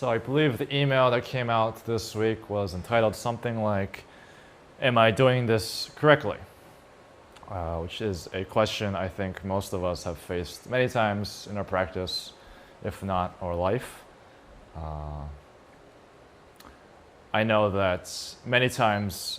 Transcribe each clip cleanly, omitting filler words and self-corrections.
So I believe the email that came out this week was entitled something like, "Am I doing this correctly?" Which is a question I think most of us have faced many times in our practice, if not our life. I know that many times,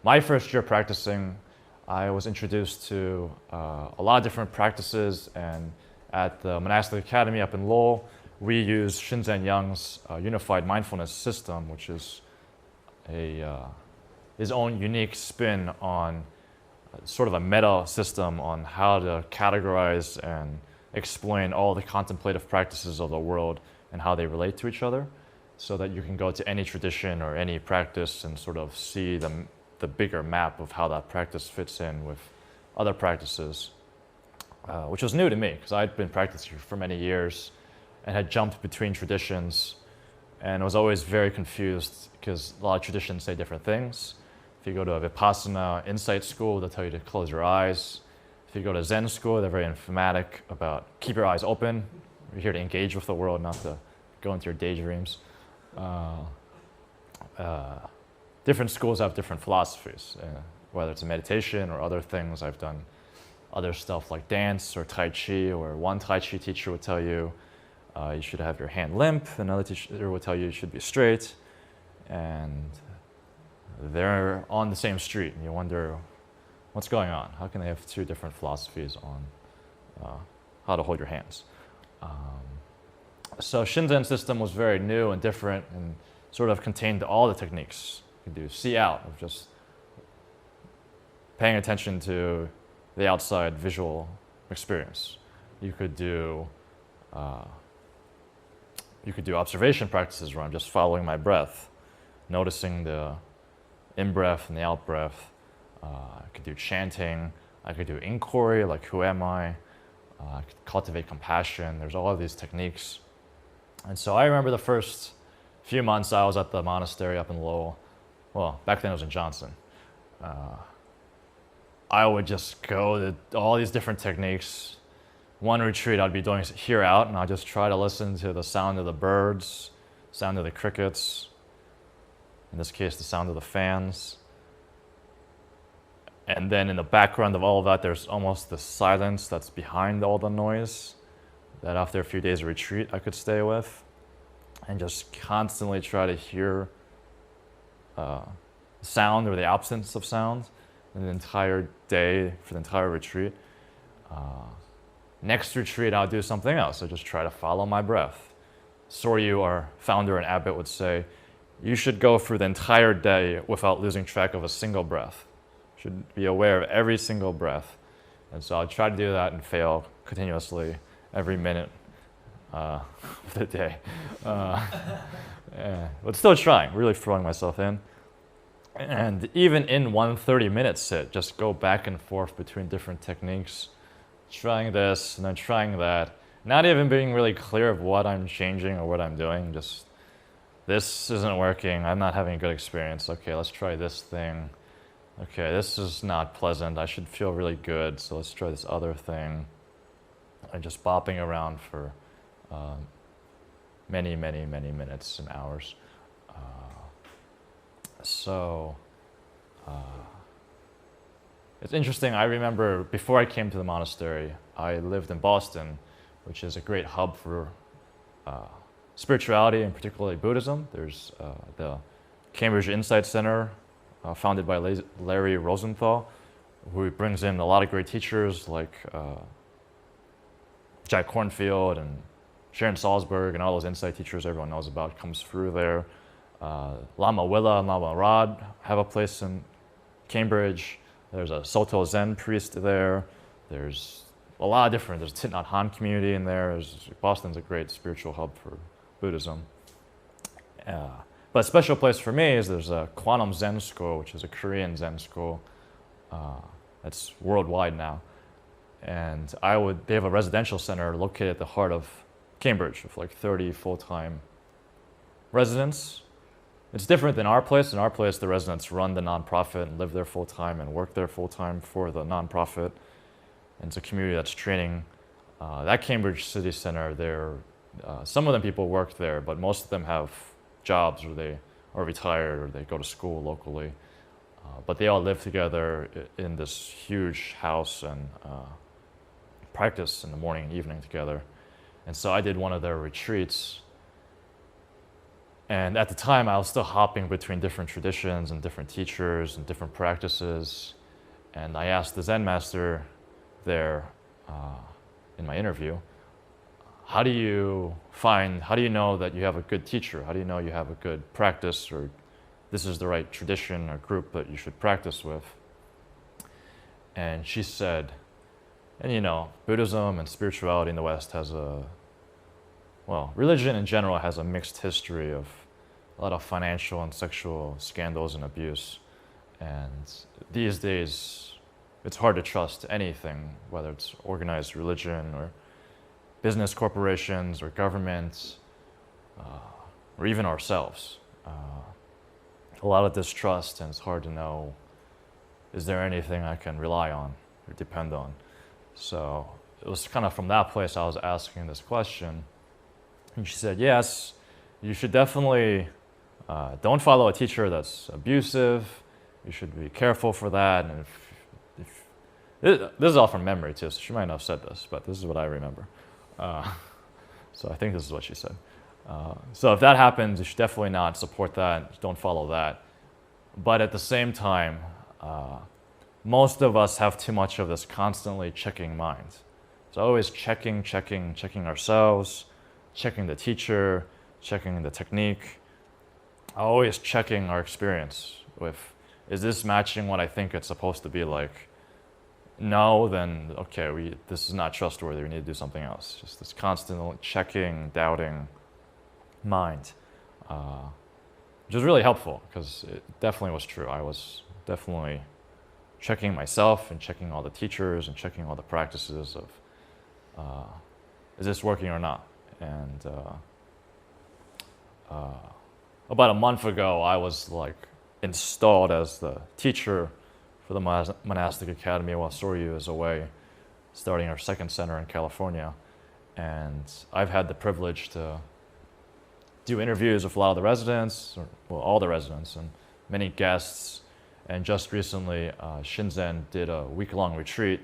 my first year practicing, I was introduced to a lot of different practices, and at the Monastic Academy up in Lowell, we use Shinzen Young's unified mindfulness system, which is his own unique spin on sort of a meta system on how to categorize and explain all the contemplative practices of the world and how they relate to each other, so that you can go to any tradition or any practice and sort of see the bigger map of how that practice fits in with other practices, which was new to me because I'd been practicing for many years and had jumped between traditions and was always very confused because a lot of traditions say different things. If you go to a Vipassana insight school, they'll tell you to close your eyes. If you go to Zen school, they're very emphatic about keep your eyes open. You're here to engage with the world, not to go into your daydreams. Different schools have different philosophies, whether it's a meditation or other things. I've done other stuff like dance or Tai Chi, where one Tai Chi teacher would tell you you should have your hand limp, another teacher would tell you should be straight, and they're on the same street, and you wonder what's going on. How can they have two different philosophies on how to hold your hands? So Shinzen system was very new and different and sort of contained all the techniques. You could do see out, of just paying attention to the outside visual experience. You could do observation practices where I'm just following my breath, noticing the in-breath and the out-breath. I could do chanting. I could do inquiry, like who am I? I could cultivate compassion. There's all of these techniques. And so I remember the first few months I was at the monastery up in Lowell. Well, back then it was in Johnson. I would just go to all these different techniques. One retreat I'd be doing hear out, and I'd just try to listen to the sound of the birds, sound of the crickets, in this case the sound of the fans. And then in the background of all of that, there's almost the silence that's behind all the noise that after a few days of retreat I could stay with, and just constantly try to hear sound or the absence of sound in the entire day for the entire retreat. Next retreat, I'll do something else. I just try to follow my breath. Soryu, our founder and abbot, would say, you should go through the entire day without losing track of a single breath. You should be aware of every single breath. And so I'll try to do that and fail continuously every minute of the day. But still trying, really throwing myself in. And even in one 30-minute sit, just go back and forth between different techniques, trying this and then trying that, not even being really clear of what I'm changing or what I'm doing, just this isn't working, I'm not having a good experience, okay, let's try this thing, okay, this is not pleasant, I should feel really good, so let's try this other thing, and just bopping around for many, many, many minutes and hours. It's interesting, I remember before I came to the monastery, I lived in Boston, which is a great hub for spirituality and particularly Buddhism. There's the Cambridge Insight Center, founded by Larry Rosenthal, who brings in a lot of great teachers like Jack Kornfield and Sharon Salzberg and all those insight teachers everyone knows about comes through there. Lama Willa and Lama Rod have a place in Cambridge. There's a Soto Zen priest there. There's a lot of different, there's Thich Nhat Hanh community in there. Boston's a great spiritual hub for Buddhism. But a special place for me is there's a Quantum Zen school, which is a Korean Zen school that's worldwide now. And they have a residential center located at the heart of Cambridge with like 30 full-time residents. It's different than our place. In our place, the residents run the nonprofit and live there full-time and work there full-time for the nonprofit. And it's a community that's training. That Cambridge City Center, they're Some of them people work there, but most of them have jobs, or they are retired, or they go to school locally. But they all live together in this huge house and practice in the morning and evening together. And so I did one of their retreats. And at the time, I was still hopping between different traditions and different teachers and different practices. And I asked the Zen master there in my interview, how do you know that you have a good teacher? How do you know you have a good practice, or this is the right tradition or group that you should practice with? And she said, and you know, Buddhism and spirituality in the West has religion in general has a mixed history of a lot of financial and sexual scandals and abuse. And these days, it's hard to trust anything, whether it's organized religion or business corporations or governments, or even ourselves. A lot of distrust, and it's hard to know, is there anything I can rely on or depend on? So it was kind of from that place I was asking this question. And she said, yes, you should definitely don't follow a teacher that's abusive. You should be careful for that. And this is all from memory too, so she might not have said this, but this is what I remember. So I think this is what she said. So if that happens, you should definitely not support that. Don't follow that. But at the same time, most of us have too much of this constantly checking mind. So always checking ourselves, checking the teacher, checking the technique, always checking our experience with, is this matching what I think it's supposed to be like? No, then okay, this is not trustworthy, we need to do something else. Just this constant checking, doubting mind, which was really helpful, because it definitely was true. I was definitely checking myself and checking all the teachers and checking all the practices of, is this working or not? And about a month ago, I was like installed as the teacher for the Monastic Academy while Soryu is away, starting our second center in California. And I've had the privilege to do interviews with a lot of the residents, all the residents, and many guests. And just recently, Shinzen did a week-long retreat,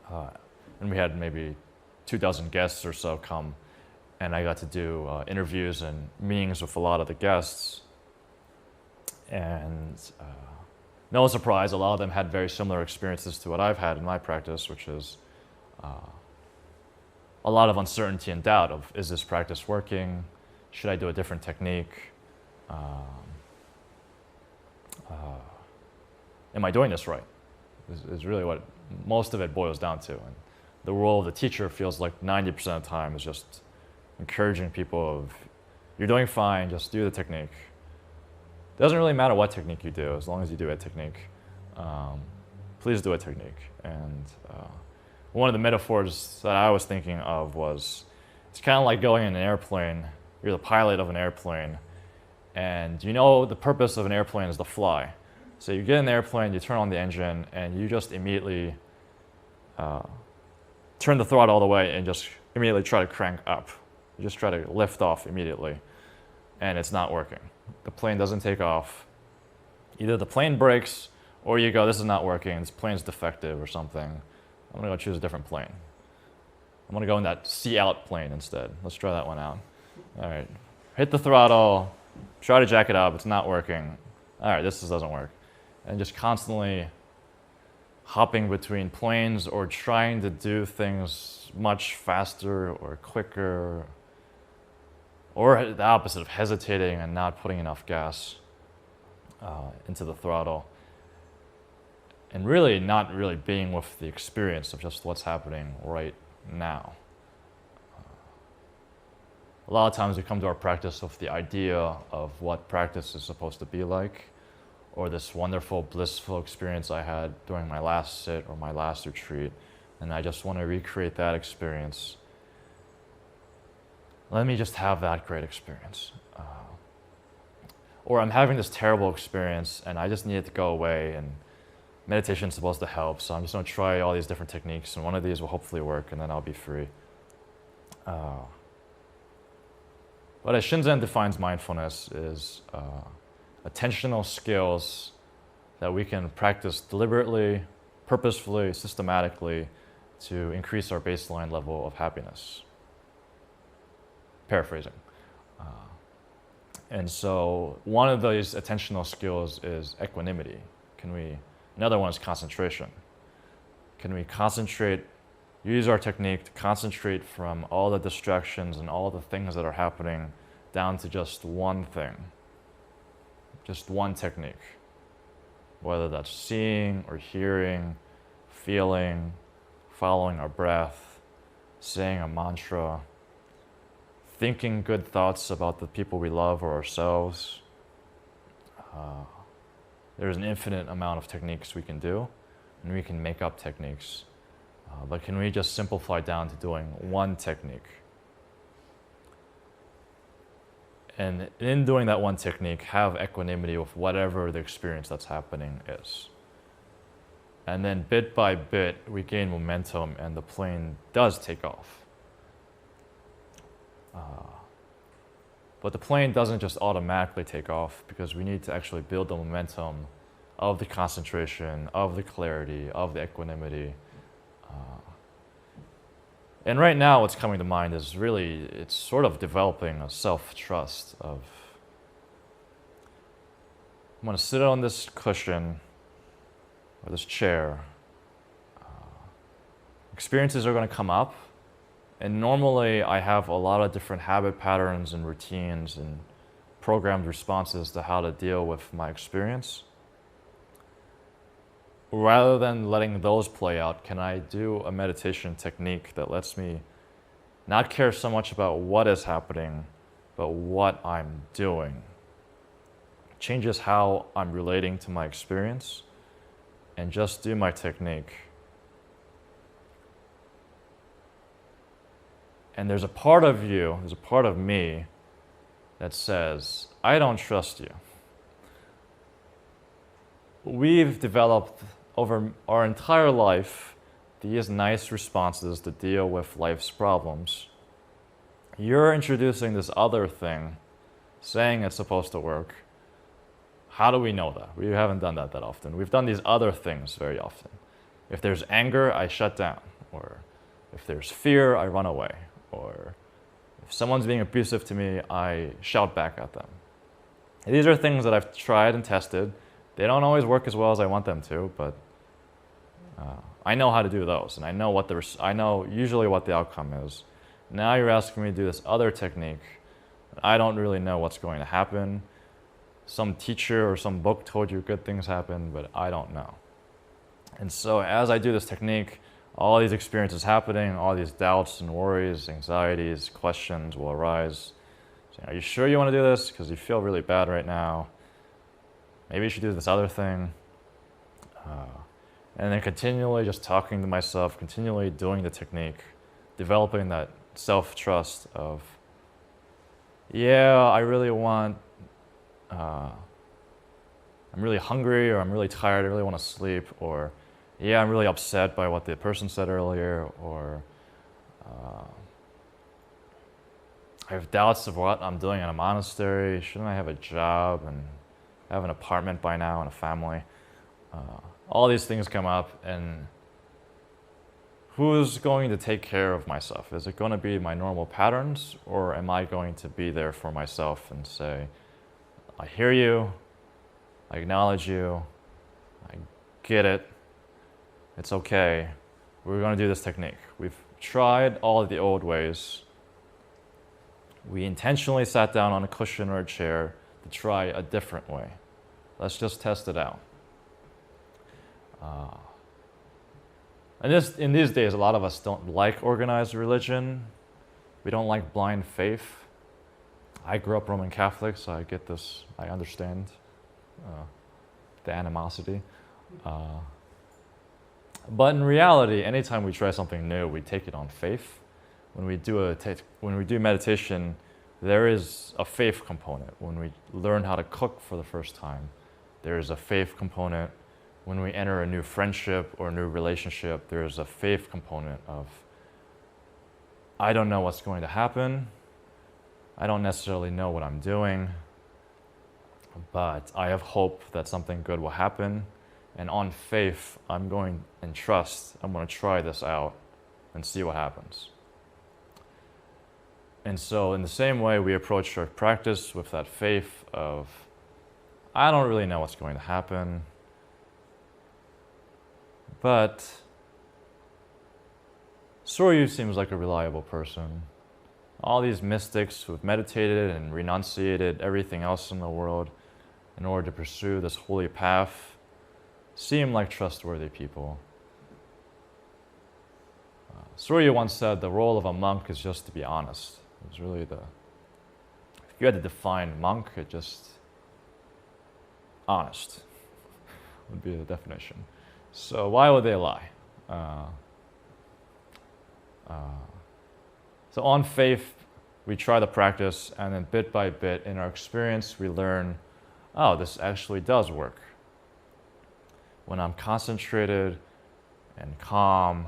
and we had maybe 2,000 guests or so come, and I got to do interviews and meetings with a lot of the guests. And no surprise, a lot of them had very similar experiences to what I've had in my practice, which is a lot of uncertainty and doubt of, is this practice working? Should I do a different technique? Am I doing this right? Is really what most of it boils down to. And the role of the teacher feels like 90% of the time is just encouraging people of, you're doing fine, just do the technique. It doesn't really matter what technique you do, as long as you do a technique. Please do a technique. And one of the metaphors that I was thinking of was, it's kind of like going in an airplane. You're the pilot of an airplane, and you know the purpose of an airplane is to fly. So you get in the airplane, you turn on the engine, and you just immediately turn the throttle all the way and just immediately try to crank up. You just try to lift off immediately, and it's not working. The plane doesn't take off. Either the plane breaks, or you go, this is not working, this plane's defective or something. I'm gonna go choose a different plane. I'm gonna go in that see-out plane instead. Let's try that one out. All right, hit the throttle, try to jack it up, it's not working. All right, this doesn't work. And just constantly hopping between planes or trying to do things much faster or quicker, or the opposite of hesitating and not putting enough gas into the throttle. And really not really being with the experience of just what's happening right now. A lot of times we come to our practice with the idea of what practice is supposed to be like, or this wonderful, blissful experience I had during my last sit or my last retreat, and I just want to recreate that experience. Let me just have that great experience. Or I'm having this terrible experience and I just need it to go away, and meditation is supposed to help, so I'm just going to try all these different techniques, and one of these will hopefully work, and then I'll be free. But as Shinzen defines mindfulness is attentional skills that we can practice deliberately, purposefully, systematically to increase our baseline level of happiness. Paraphrasing. And so one of these attentional skills is equanimity. Another one is concentration. Can we concentrate, use our technique to concentrate from all the distractions and all the things that are happening down to just one thing, just one technique, whether that's seeing or hearing, feeling, following our breath, saying a mantra, thinking good thoughts about the people we love or ourselves. There's an infinite amount of techniques we can do, and we can make up techniques. But can we just simplify down to doing one technique? And in doing that one technique, have equanimity with whatever the experience that's happening is. And then bit by bit, we gain momentum and the plane does take off. But the plane doesn't just automatically take off because we need to actually build the momentum of the concentration, of the clarity, of the equanimity. And right now what's coming to mind is really, it's sort of developing a self-trust of, I'm going to sit on this cushion or this chair. Experiences are going to come up. And normally I have a lot of different habit patterns and routines and programmed responses to how to deal with my experience. Rather than letting those play out, can I do a meditation technique that lets me not care so much about what is happening, but what I'm doing? Changes how I'm relating to my experience, and just do my technique. And there's a part of you, there's a part of me that says, I don't trust you. We've developed over our entire life these nice responses to deal with life's problems. You're introducing this other thing, saying it's supposed to work. How do we know that? We haven't done that often. We've done these other things very often. If there's anger, I shut down. Or if there's fear, I run away. Or if someone's being abusive to me, I shout back at them. These are things that I've tried and tested. They don't always work as well as I want them to, but I know how to do those, and I know usually what the outcome is. Now you're asking me to do this other technique. I don't really know what's going to happen. Some teacher or some book told you good things happen, but I don't know. And so as I do this technique, all these experiences happening, all these doubts and worries, anxieties, questions will arise. Saying, are you sure you want to do this? Because you feel really bad right now. Maybe you should do this other thing. And then continually just talking to myself, continually doing the technique, developing that self-trust of, yeah, I really want, I'm really hungry, or I'm really tired, I really want to sleep, or yeah, I'm really upset by what the person said earlier, or I have doubts of what I'm doing in a monastery. Shouldn't I have a job and have an apartment by now and a family? All these things come up, and who's going to take care of myself? Is it going to be my normal patterns, or am I going to be there for myself and say, I hear you, I acknowledge you, I get it, it's okay, we're going to do this technique. We've tried all of the old ways. We intentionally sat down on a cushion or a chair to try a different way. Let's just test it out. And in these days, a lot of us don't like organized religion. We don't like blind faith. I grew up Roman Catholic, so I get this, I understand the animosity. But in reality, anytime we try something new, we take it on faith. When we do meditation, there is a faith component. When we learn how to cook for the first time, there is a faith component. When we enter a new friendship or a new relationship, there is a faith component of, I don't know what's going to happen. I don't necessarily know what I'm doing, but I have hope that something good will happen. And on faith, I'm going and trust, I'm going to try this out and see what happens. And so in the same way, we approach our practice with that faith of, I don't really know what's going to happen, but Suryu seems like a reliable person. All these mystics who've meditated and renunciated everything else in the world in order to pursue this holy path seem like trustworthy people. Surya once said the role of a monk is just to be honest. It was really if you had to define monk, it just, honest would be the definition. So why would they lie? So on faith, we try the practice, and then bit by bit, in our experience, we learn, oh, this actually does work. When I'm concentrated and calm,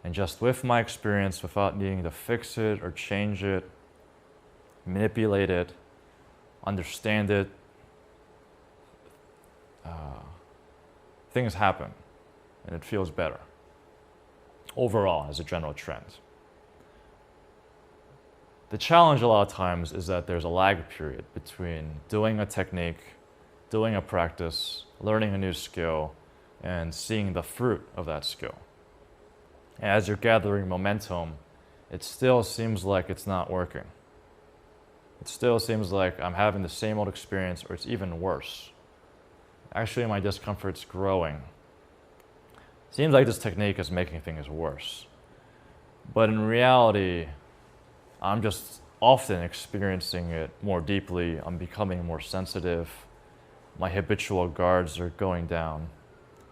and just with my experience, without needing to fix it or change it, manipulate it, understand it, things happen, and it feels better. Overall, as a general trend. The challenge a lot of times is that there's a lag period between doing a technique, doing a practice, learning a new skill, and seeing the fruit of that skill. And as you're gathering momentum, it still seems like it's not working. It still seems like I'm having the same old experience, or it's even worse. Actually, my discomfort's growing. Seems like this technique is making things worse. But in reality, I'm just often experiencing it more deeply. I'm becoming more sensitive. My habitual guards are going down.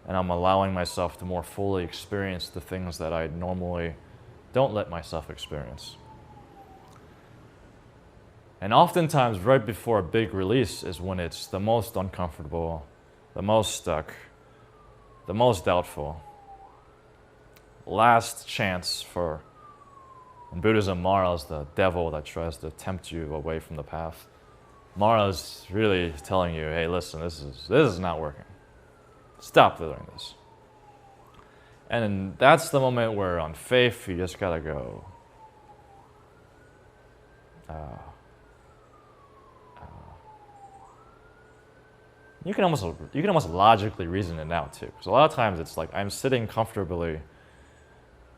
And I'm allowing myself to more fully experience the things that I normally don't let myself experience. And oftentimes, right before a big release is when it's the most uncomfortable, the most stuck, the most doubtful. Last chance for, in Buddhism, Mara is the devil that tries to tempt you away from the path. Mara is really telling you, hey, listen, this is not working. Stop doing this. And that's the moment where on faith, you just gotta go, you can almost logically reason it out too. Because a lot of times it's like I'm sitting comfortably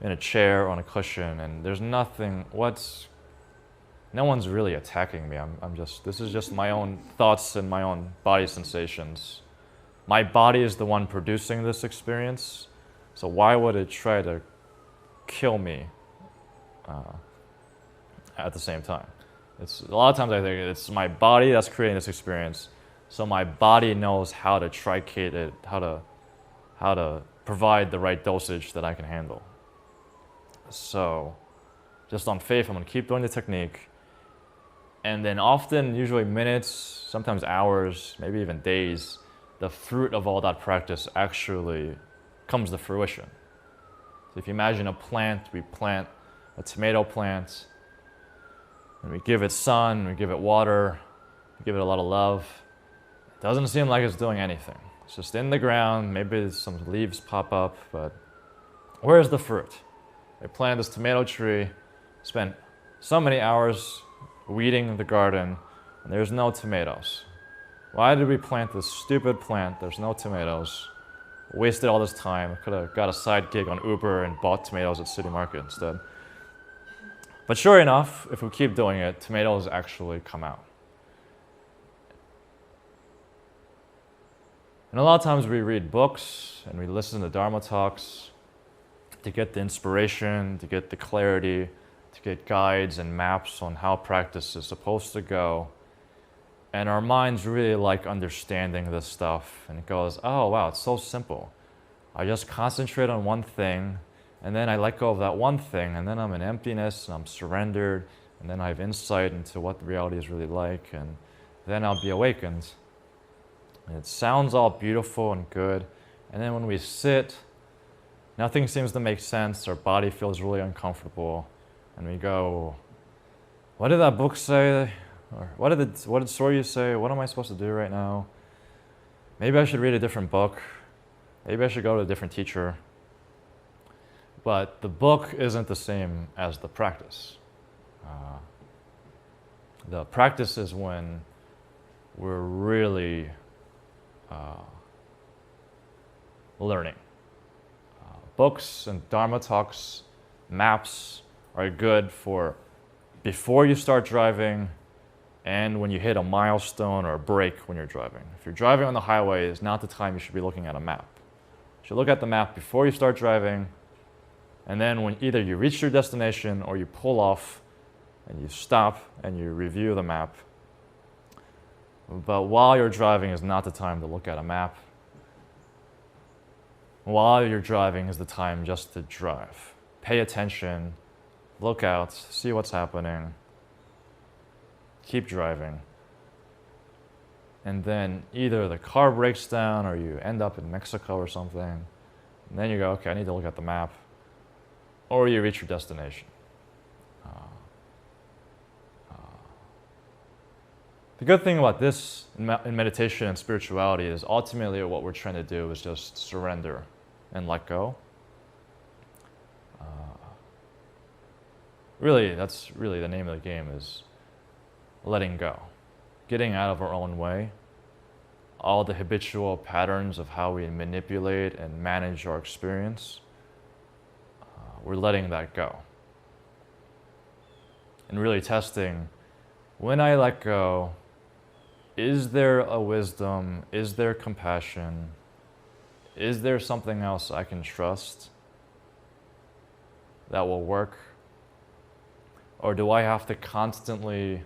in a chair or on a cushion, and there's nothing. No one's really attacking me. This is just my own thoughts and my own body sensations. My body is the one producing this experience, so why would it try to kill me at the same time? A lot of times I think it's my body that's creating this experience. So my body knows how to tricate it, how to provide the right dosage that I can handle. So just on faith, I'm going to keep doing the technique. And then often, usually minutes, sometimes hours, maybe even days, the fruit of all that practice actually comes to fruition. So if you imagine a plant, we plant a tomato plant, and we give it sun, we give it water, we give it a lot of love. Doesn't seem like it's doing anything. It's just in the ground, maybe some leaves pop up, but where's the fruit? They planted this tomato tree, spent so many hours weeding the garden, and there's no tomatoes. Why did we plant this stupid plant? There's no tomatoes. Wasted all this time. Could have got a side gig on Uber and bought tomatoes at City Market instead. But sure enough, if we keep doing it, tomatoes actually come out. And a lot of times we read books and we listen to Dharma talks to get the inspiration, to get the clarity, to get guides and maps on how practice is supposed to go. And our minds really like understanding this stuff. And it goes, oh, wow, it's so simple. I just concentrate on one thing, and then I let go of that one thing, and then I'm in emptiness, and I'm surrendered, and then I have insight into what reality is really like, and then I'll be awakened. And it sounds all beautiful and good. And then when we sit, nothing seems to make sense. Our body feels really uncomfortable. And we go, what did that book say? Or what did Soryu say? What am I supposed to do right now? Maybe I should read a different book. Maybe I should go to a different teacher. But the book isn't the same as the practice. The practice is when we're really learning. Books and Dharma talks, maps are good for before you start driving and when you hit a milestone or a break when you're driving. If you're driving on the highway, it's not the time you should be looking at a map. You should look at the map before you start driving, and then when either you reach your destination or you pull off and you stop and you review the map. But while you're driving is not the time to look at a map. While you're driving is the time just to drive. Pay attention, look out, see what's happening, keep driving. And then either the car breaks down or you end up in Mexico or something. And then you go, okay, I need to look at the map. Or you reach your destination. The good thing about this in meditation and spirituality is ultimately what we're trying to do is just surrender and let go. Really, that's really the name of the game, is letting go. Getting out of our own way. All the habitual patterns of how we manipulate and manage our experience, we're letting that go. And really testing, when I let go, is there a wisdom? Is there compassion? Is there something else I can trust that will work? Or do I have to constantly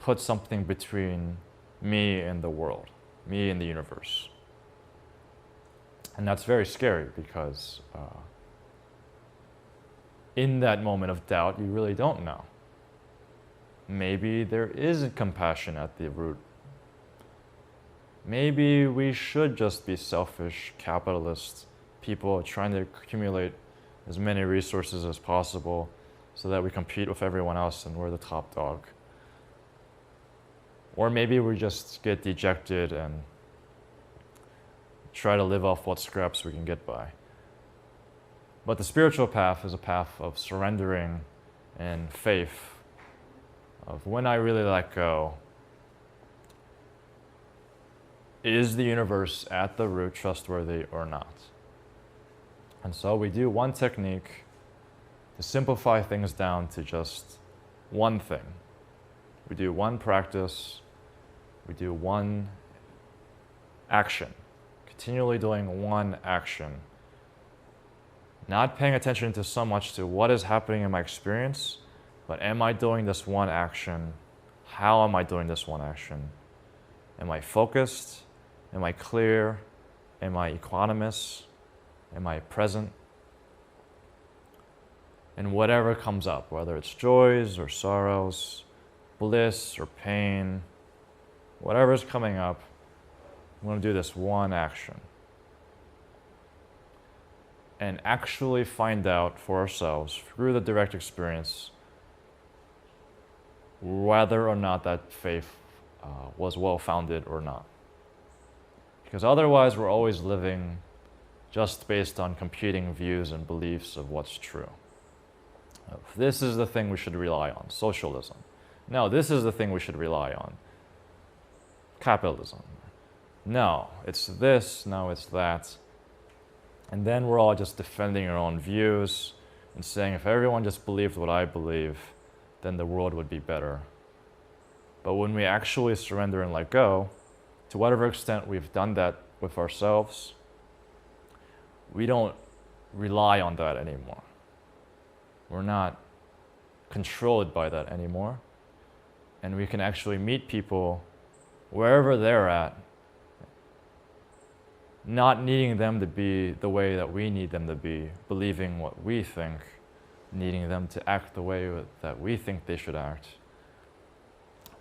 put something between me and the world, me and the universe? And that's very scary because in that moment of doubt, you really don't know. Maybe there isn't compassion at the root. Maybe we should just be selfish, capitalist people trying to accumulate as many resources as possible so that we compete with everyone else and we're the top dog. Or maybe we just get dejected and try to live off what scraps we can get by. But the spiritual path is a path of surrendering and faith, of when I really let go, is the universe at the root trustworthy or not? And so we do one technique to simplify things down to just one thing. We do one practice, we do one action, continually doing one action. Not paying attention to so much to what is happening in my experience, but am I doing this one action? How am I doing this one action? Am I focused? Am I clear? Am I equanimous? Am I present? And whatever comes up, whether it's joys or sorrows, bliss or pain, whatever's coming up, I'm going to do this one action. And actually find out for ourselves, through the direct experience, whether or not that faith was well-founded or not. Because otherwise we're always living just based on competing views and beliefs of what's true. This is the thing we should rely on, socialism. No, this is the thing we should rely on, capitalism. No, it's this, no, it's that. And then we're all just defending our own views and saying if everyone just believed what I believe, then the world would be better. But when we actually surrender and let go, to whatever extent we've done that with ourselves, we don't rely on that anymore. We're not controlled by that anymore. And we can actually meet people wherever they're at, not needing them to be the way that we need them to be, believing what we think, needing them to act the way that we think they should act,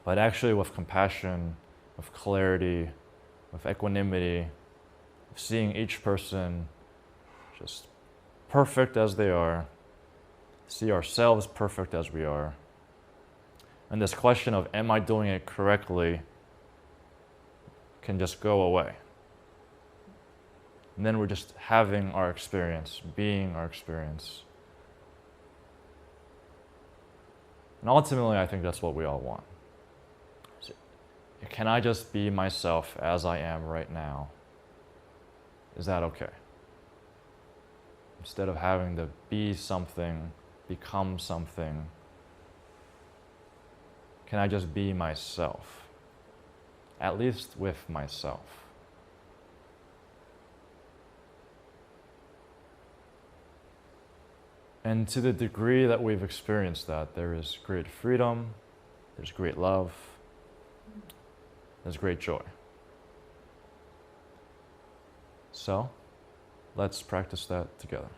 but actually with compassion, with clarity, with equanimity, of seeing each person just perfect as they are, see ourselves perfect as we are. And this question of, am I doing it correctly, can just go away. And then we're just having our experience, being our experience. And ultimately, I think that's what we all want. So, can I just be myself as I am right now? Is that okay? Instead of having to be something, become something, can I just be myself? At least with myself. And to the degree that we've experienced that, there is great freedom, there's great love, there's great joy. So, let's practice that together.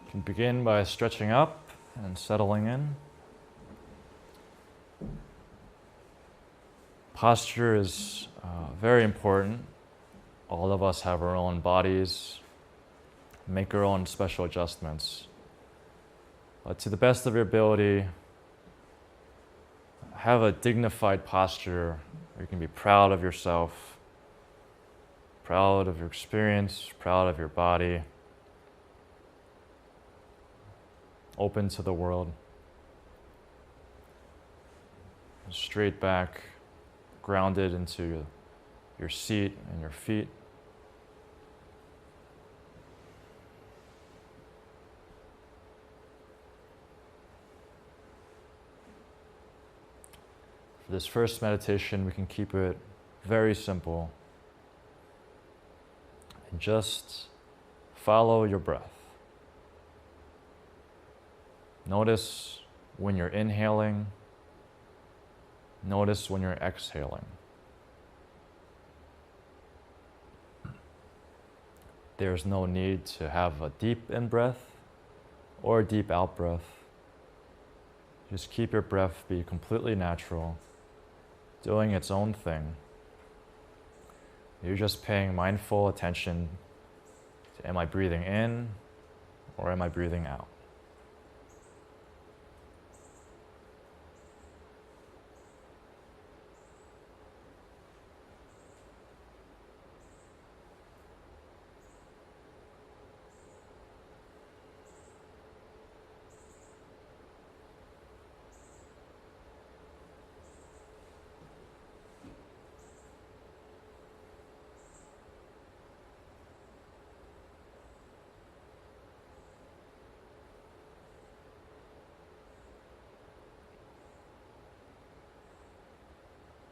You can begin by stretching up and settling in. Posture is very important. All of us have our own bodies, make our own special adjustments. But to the best of your ability, have a dignified posture where you can be proud of yourself, proud of your experience, proud of your body, open to the world. Straight back, grounded into your seat and your feet. For this first meditation, we can keep it very simple and just follow your breath. Notice when you're inhaling. Notice when you're exhaling. There's no need to have a deep in-breath or a deep out-breath. Just keep your breath be completely natural, doing its own thing. You're just paying mindful attention to, am I breathing in or am I breathing out?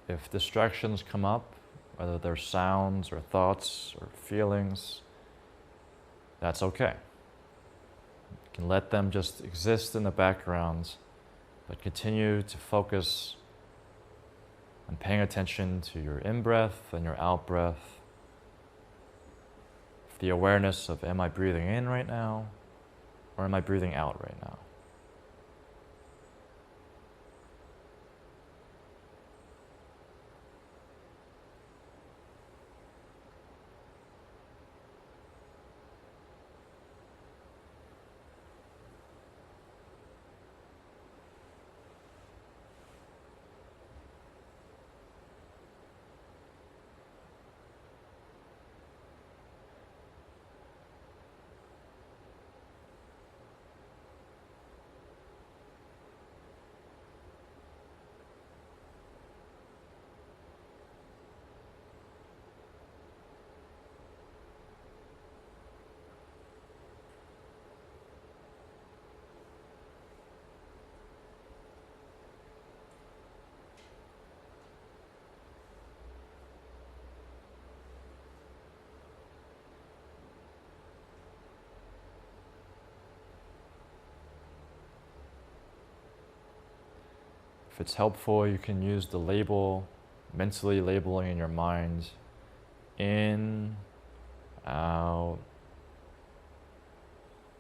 If distractions come up, whether they're sounds or thoughts or feelings, that's okay. You can let them just exist in the background, but continue to focus on paying attention to your in-breath and your out-breath. The awareness of, am I breathing in right now, or am I breathing out right now? If it's helpful, you can use the label, mentally labeling in your mind, in, out,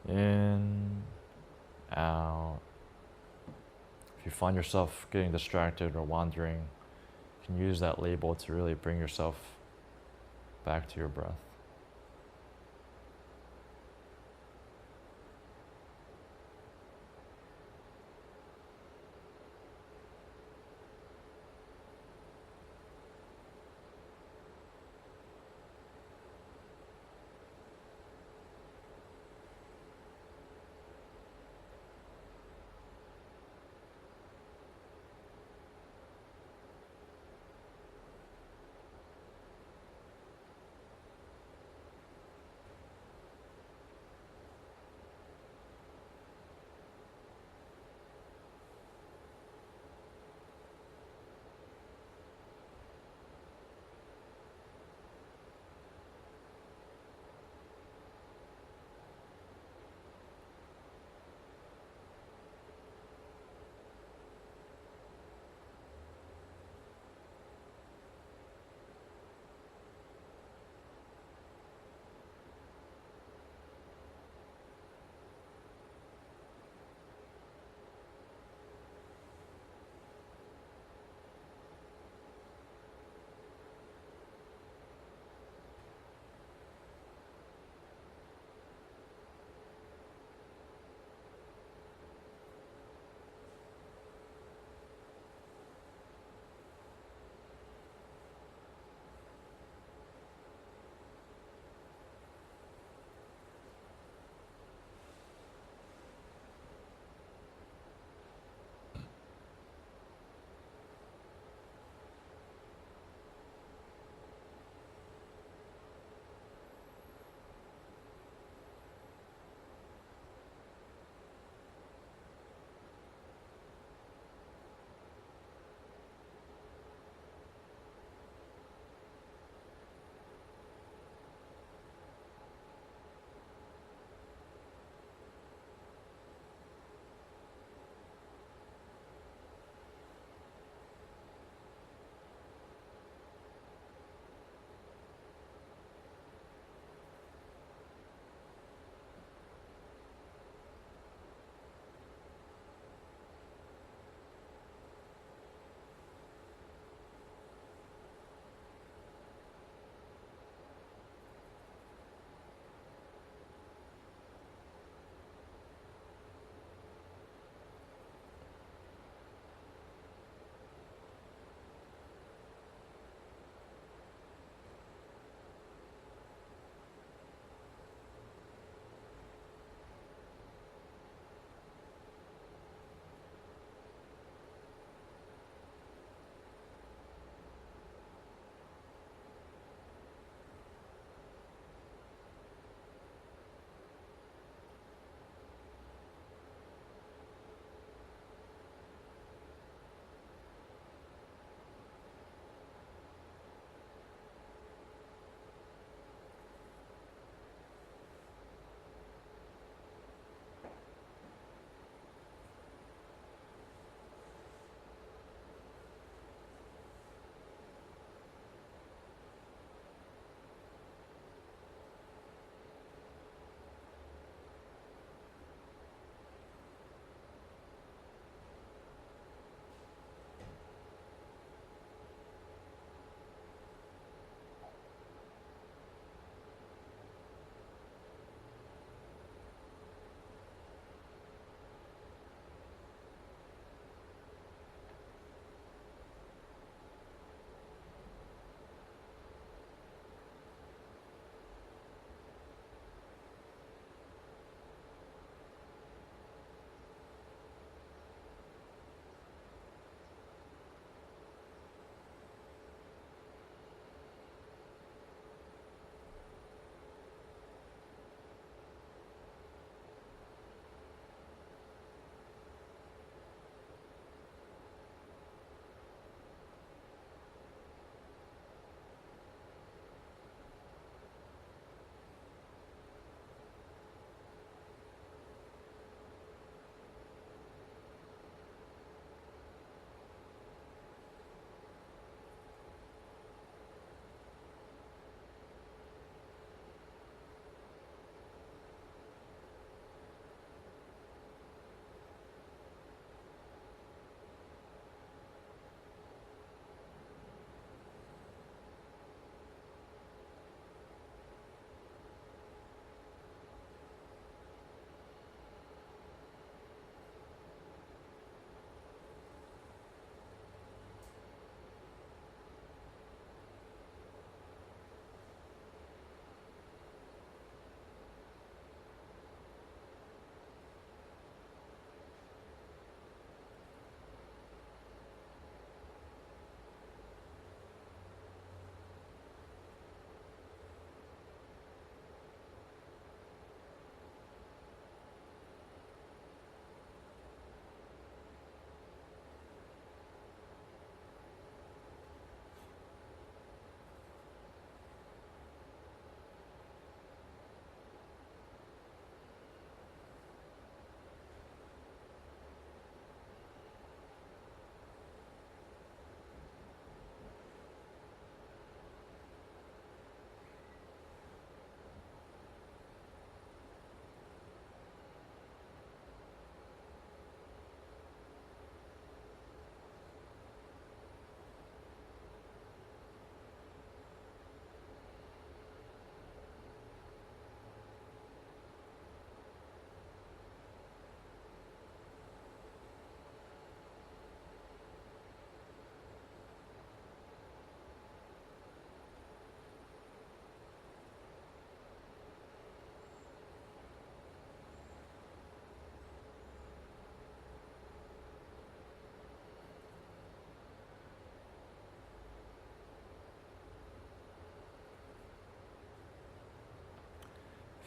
in, out. If you find yourself getting distracted or wandering, you can use that label to really bring yourself back to your breath.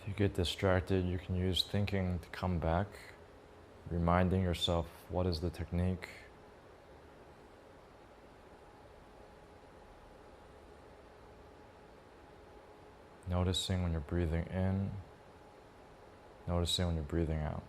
If you get distracted, you can use thinking to come back, reminding yourself what is the technique. Noticing when you're breathing in, noticing when you're breathing out.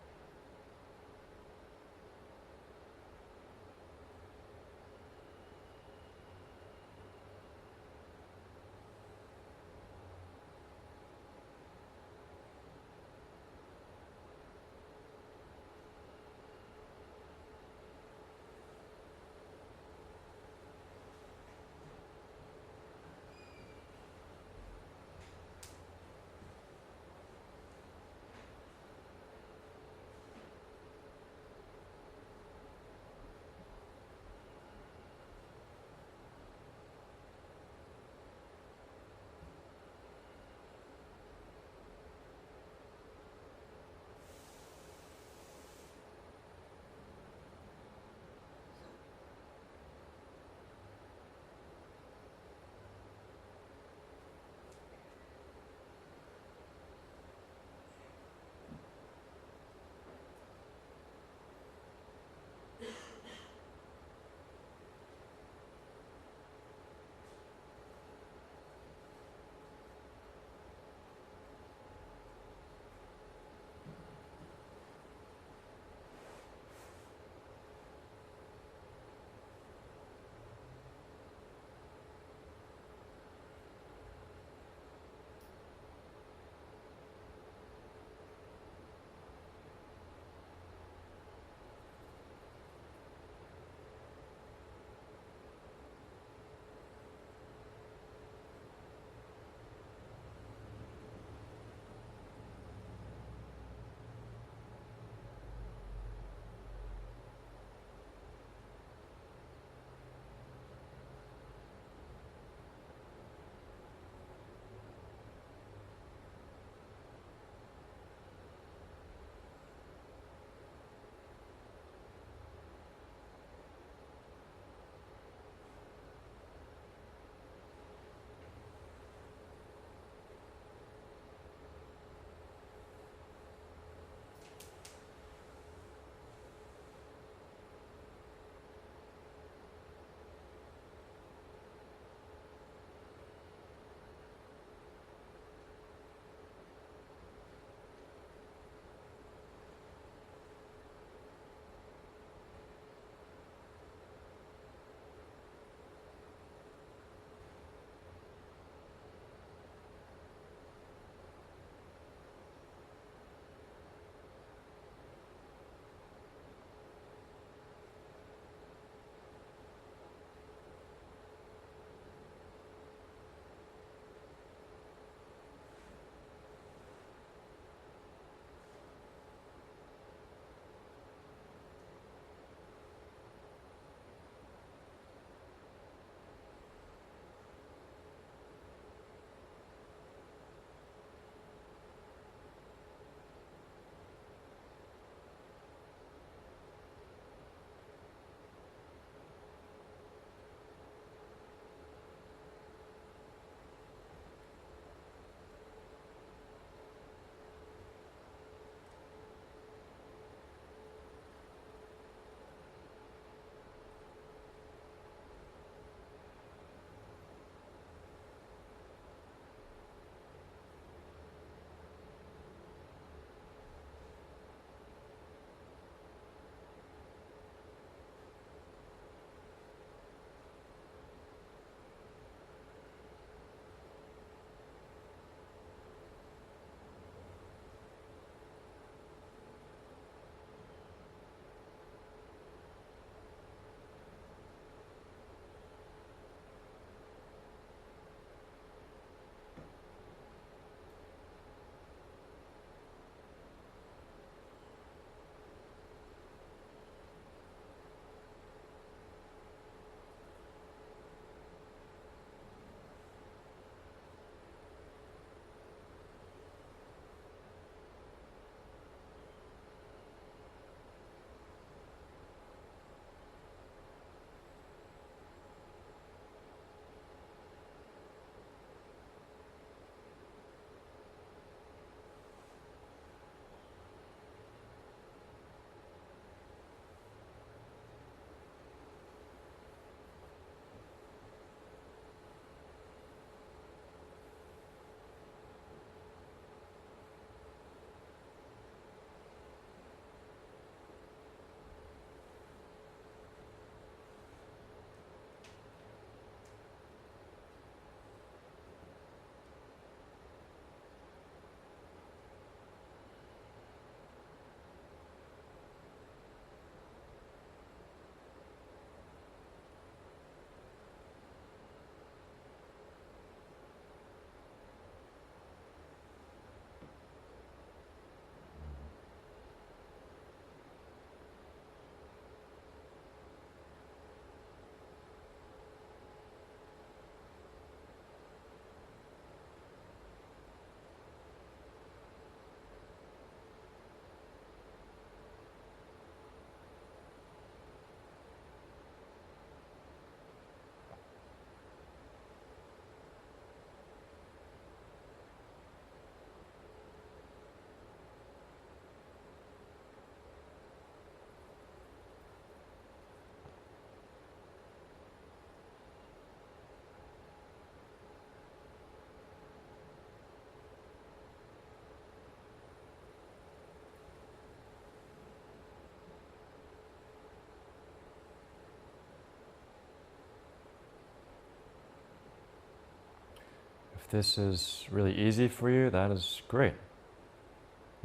this is really easy for you, that is great.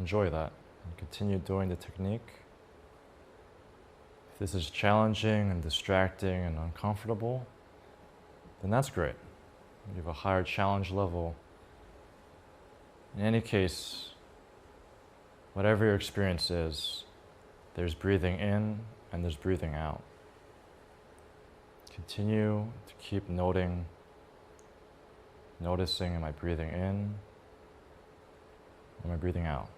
Enjoy that and continue doing the technique. If this is challenging and distracting and uncomfortable, then that's great. You have a higher challenge level. In any case, whatever your experience is, there's breathing in and there's breathing out. Continue to keep noticing, am I breathing in? Am I breathing out?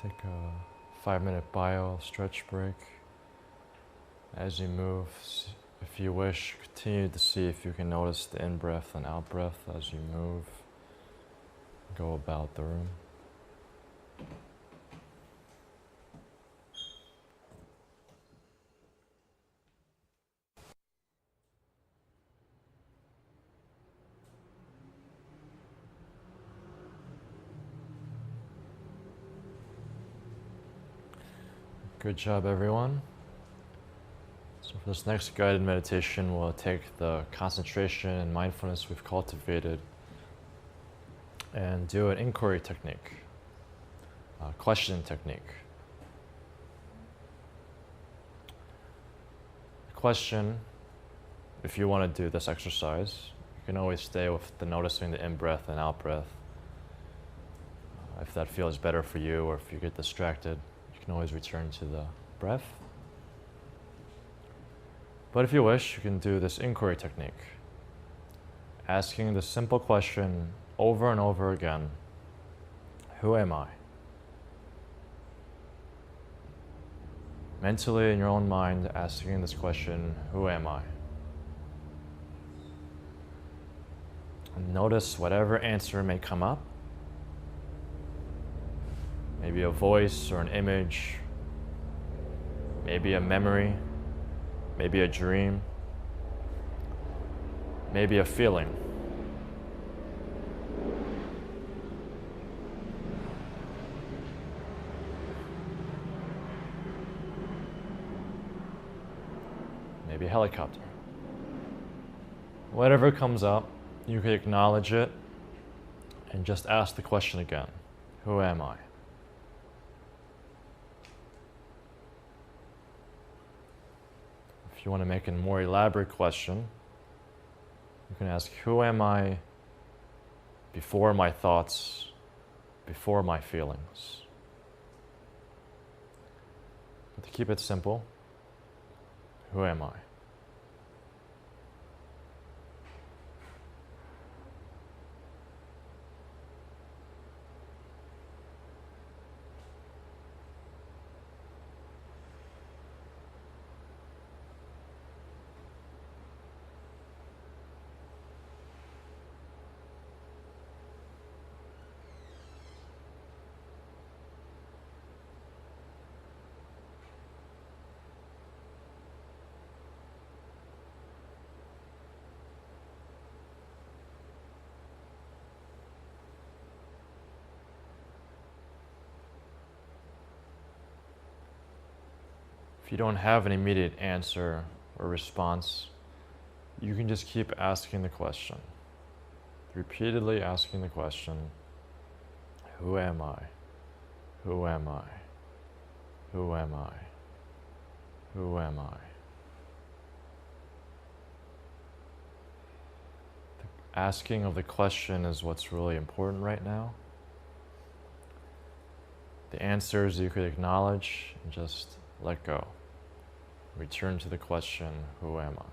Take a 5-minute bio stretch break. As you move, if you wish, continue to see if you can notice the in-breath and out-breath as you move. Go about the room. Good job, everyone. So for this next guided meditation, we'll take the concentration and mindfulness we've cultivated and do an inquiry technique, a question technique. The question, if you want to do this exercise, you can always stay with the noticing the in-breath and out-breath. If that feels better for you, or if you get distracted, you can always return to the breath. But if you wish, you can do this inquiry technique, asking the simple question over and over again, who am I? Mentally in your own mind, asking this question, who am I? And notice whatever answer may come up. Maybe a voice or an image, maybe a memory, maybe a dream, maybe a feeling. Maybe a helicopter. Whatever comes up, you can acknowledge it and just ask the question again, who am I? If you want to make a more elaborate question, you can ask, who am I before my thoughts, before my feelings? But to keep it simple, who am I? If you don't have an immediate answer or response, you can just keep asking the question. Repeatedly asking the question, who am I? Who am I? Who am I? Who am I? The asking of the question is what's really important right now. The answers you could acknowledge and just let go. Return to the question, who am I?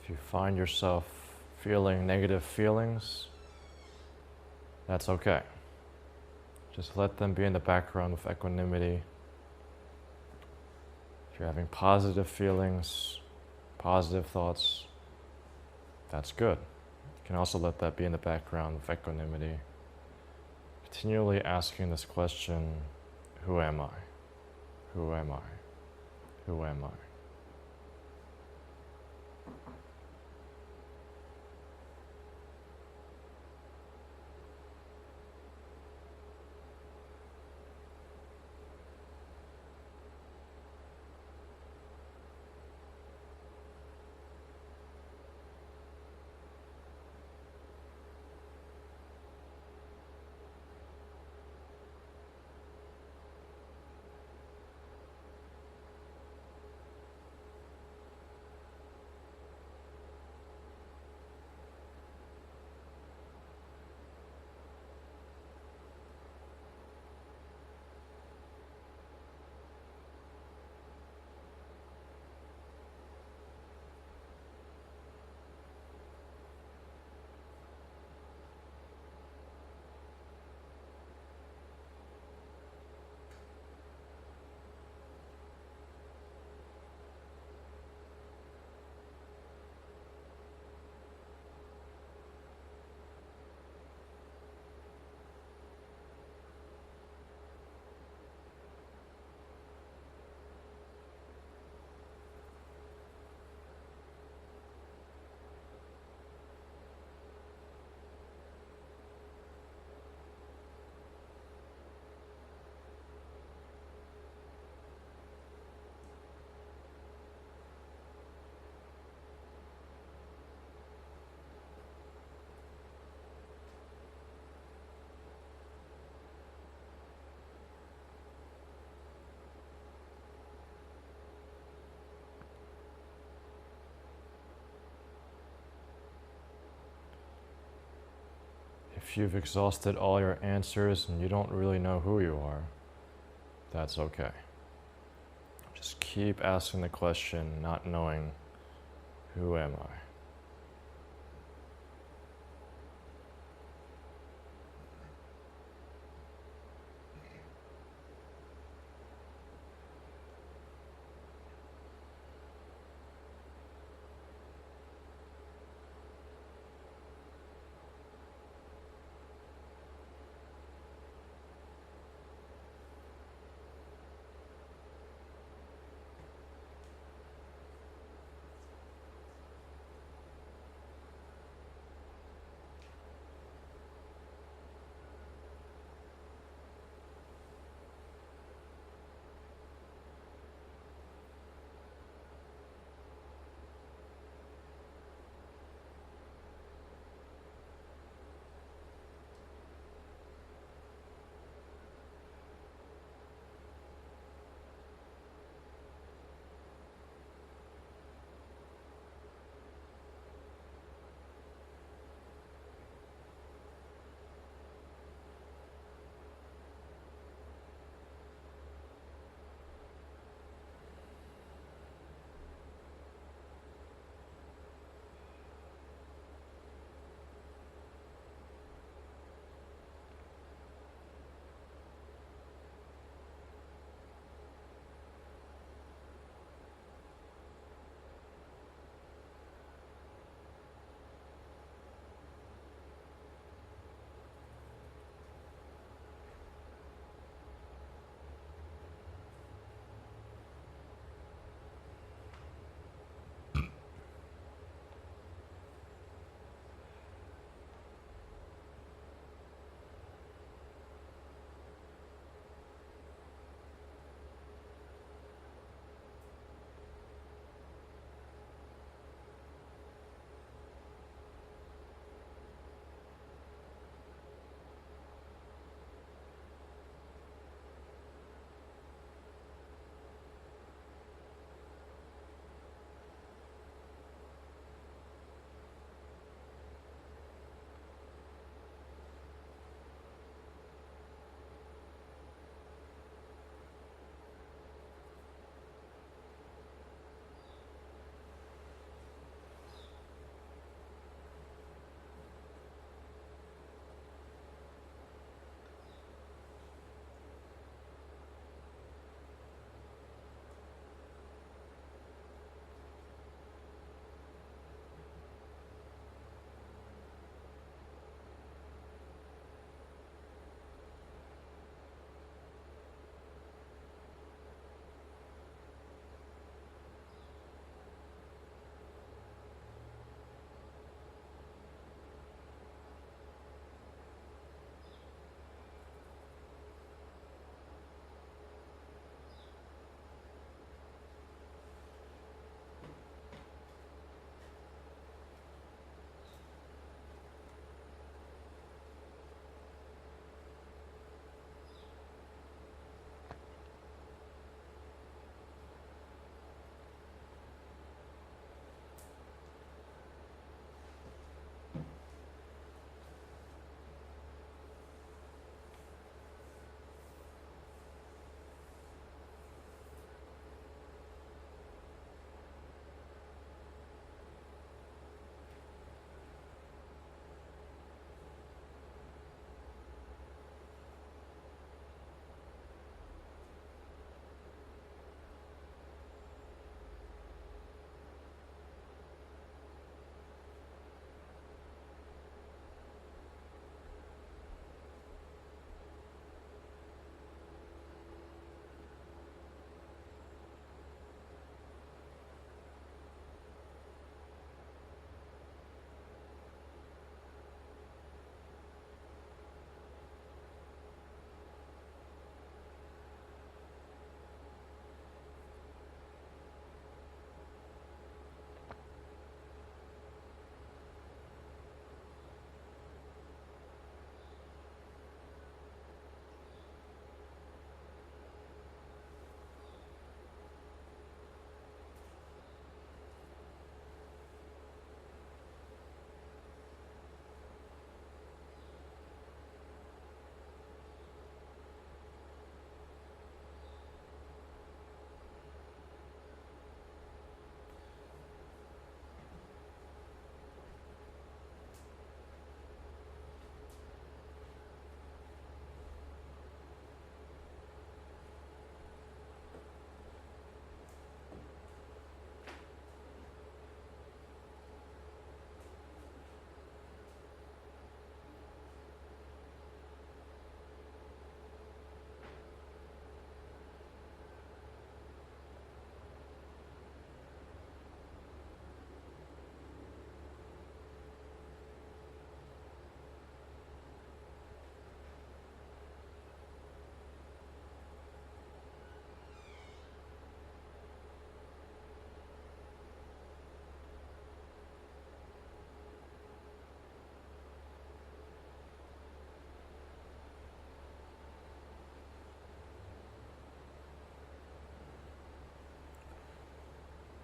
If you find yourself feeling negative feelings, that's okay. Just let them be in the background with equanimity. If you're having positive feelings, positive thoughts, that's good. You can also let that be in the background with equanimity. Continually asking this question, who am I? Who am I? Who am I? If you've exhausted all your answers and you don't really know who you are, that's okay. Just keep asking the question, not knowing, who am I?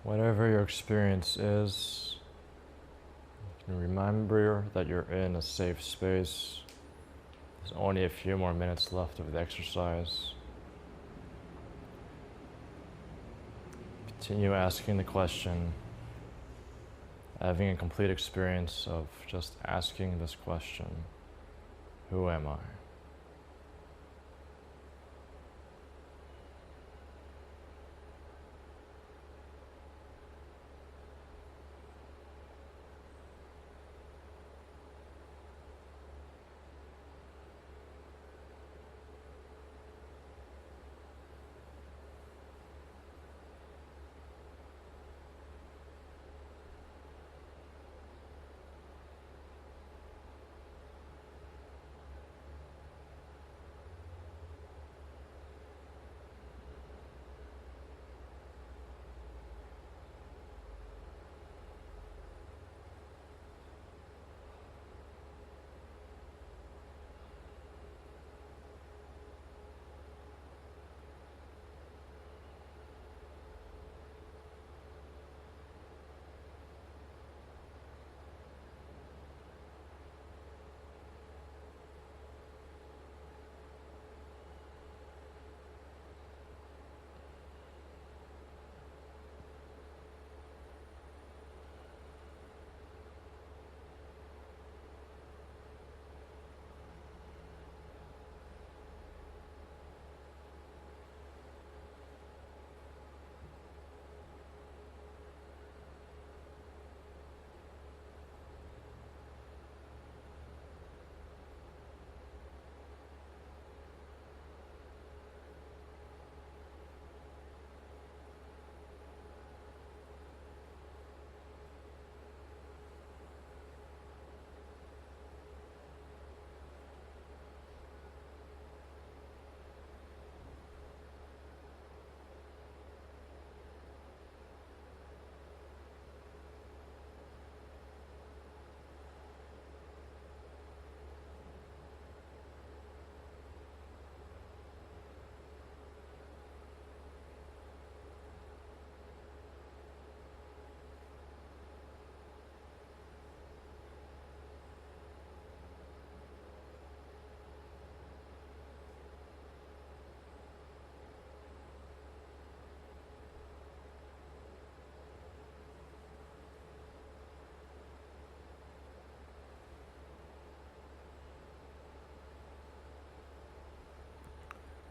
Whatever your experience is, you can remember that you're in a safe space. There's only a few more minutes left of the exercise. Continue asking the question, having a complete experience of just asking this question, who am I?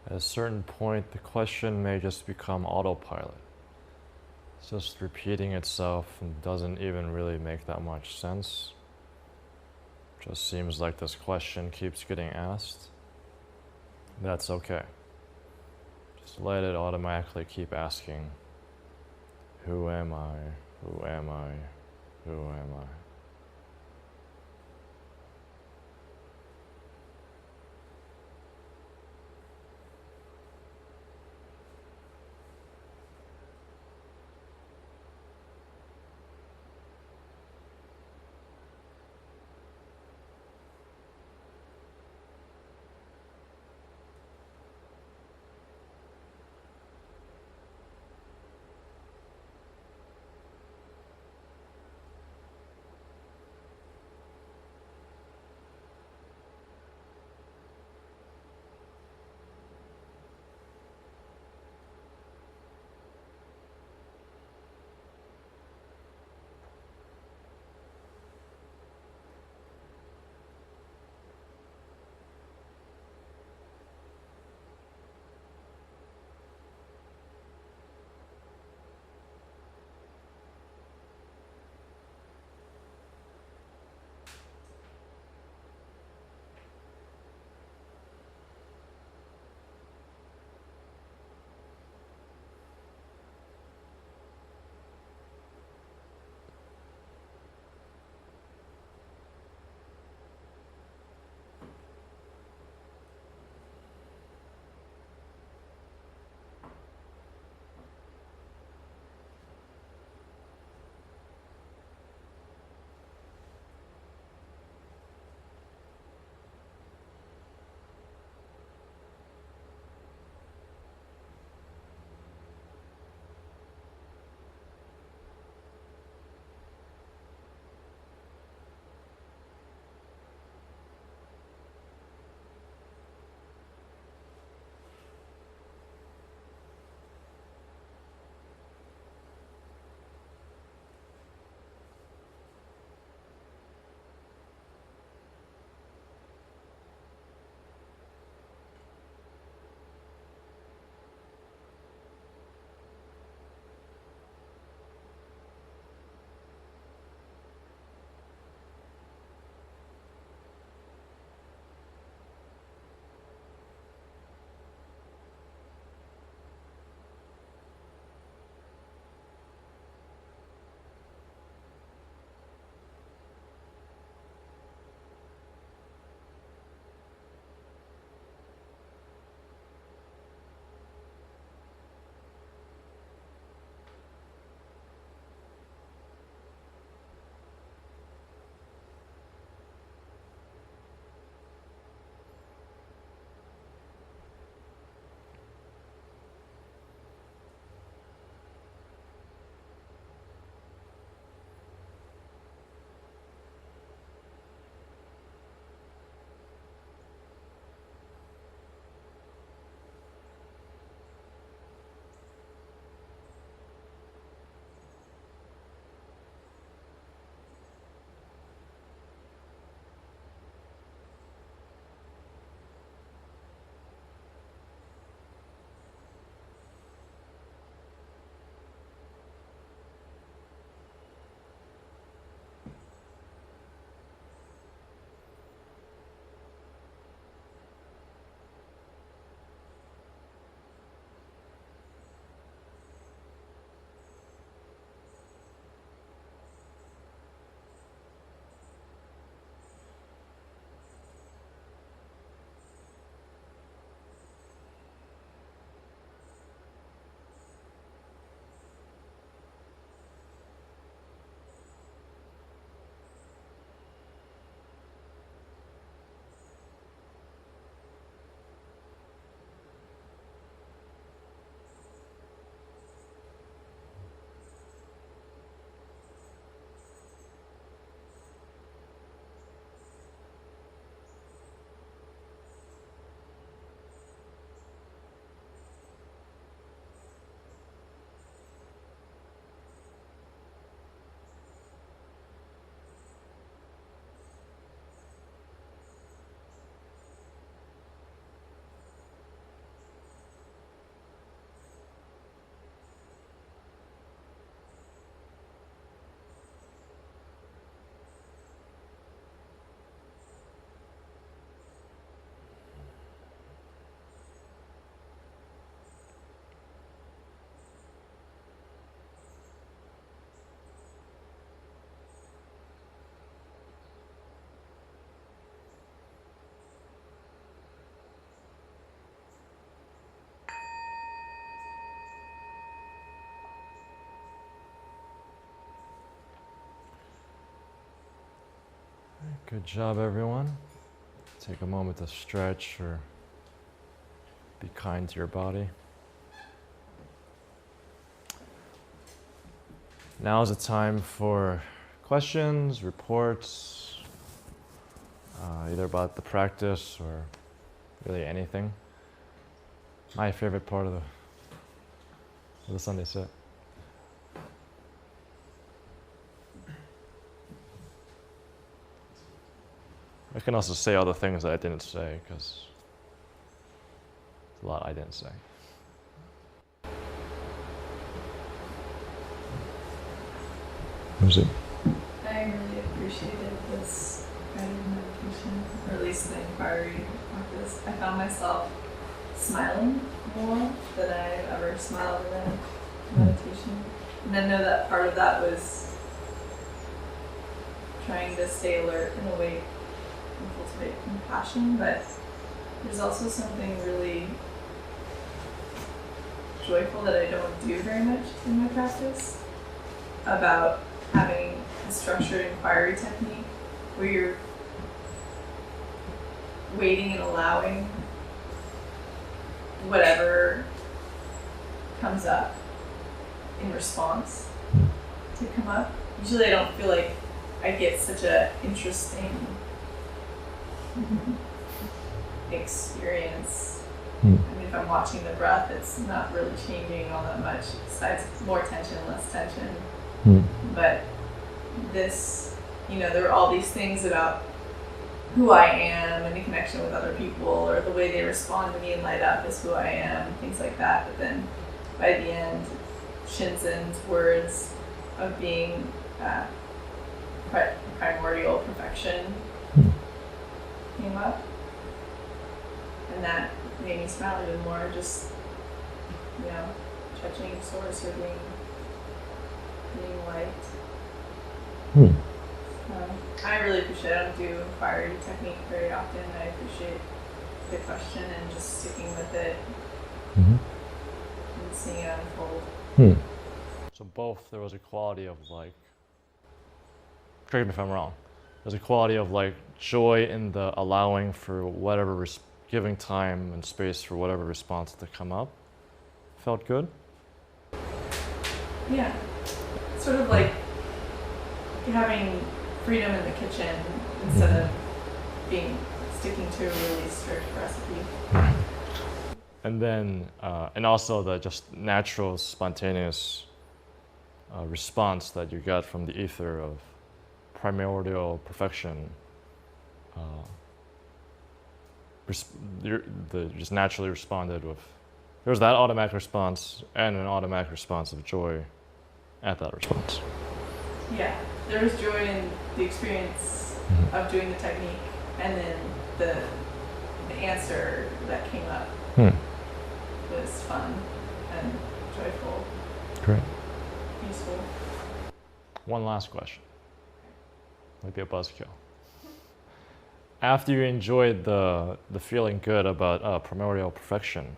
At a certain point, the question may just become autopilot. It's just repeating itself and doesn't even really make that much sense. Just seems like this question keeps getting asked. That's okay. Just let it automatically keep asking, who am I? Who am I? Who am I? Good job, everyone. Take a moment to stretch or be kind to your body. Now is the time for questions, reports, either about the practice or really anything. My favorite part of the Sunday set. I can also say all the things that I didn't say because there's a lot I didn't say. What was it? I really appreciated this guided meditation, or at least the inquiry practice. I found myself smiling more than I've ever smiled in a meditation. And I know that part of that was trying to stay alert and awake and cultivate compassion, but there's also something really joyful that I don't do very much in my practice about having a structured inquiry technique where you're waiting and allowing whatever comes up in response to come up. Usually I don't feel like I get such an interesting experience. I mean, if I'm watching the breath, it's not really changing all that much, besides more tension, less tension. But this, there were all these things about who I am and the connection with other people, or the way they respond to me and light up is who I am, things like that. But then by the end, Shinzen's words of being primordial perfection came up, and that made me smile even more, just touching source or being light. I really appreciate it. I don't do inquiry technique very often. I appreciate the question and just sticking with it and seeing it unfold. So both, there was a quality of correct me if I'm wrong, there's a quality of joy in the allowing for whatever, giving time and space for whatever response to come up. Felt good? Yeah. Sort of like having freedom in the kitchen instead of sticking to a really strict recipe. And then, and also the just natural, spontaneous response that you got from the ether of primordial perfection. Just naturally responded with, there was that automatic response and an automatic response of joy at that response. Yeah, there was joy in the experience of doing the technique, and then the answer that came up was fun and joyful. Great. Useful. One last question. Might be a buzzkill. After you enjoyed the feeling good about primordial perfection,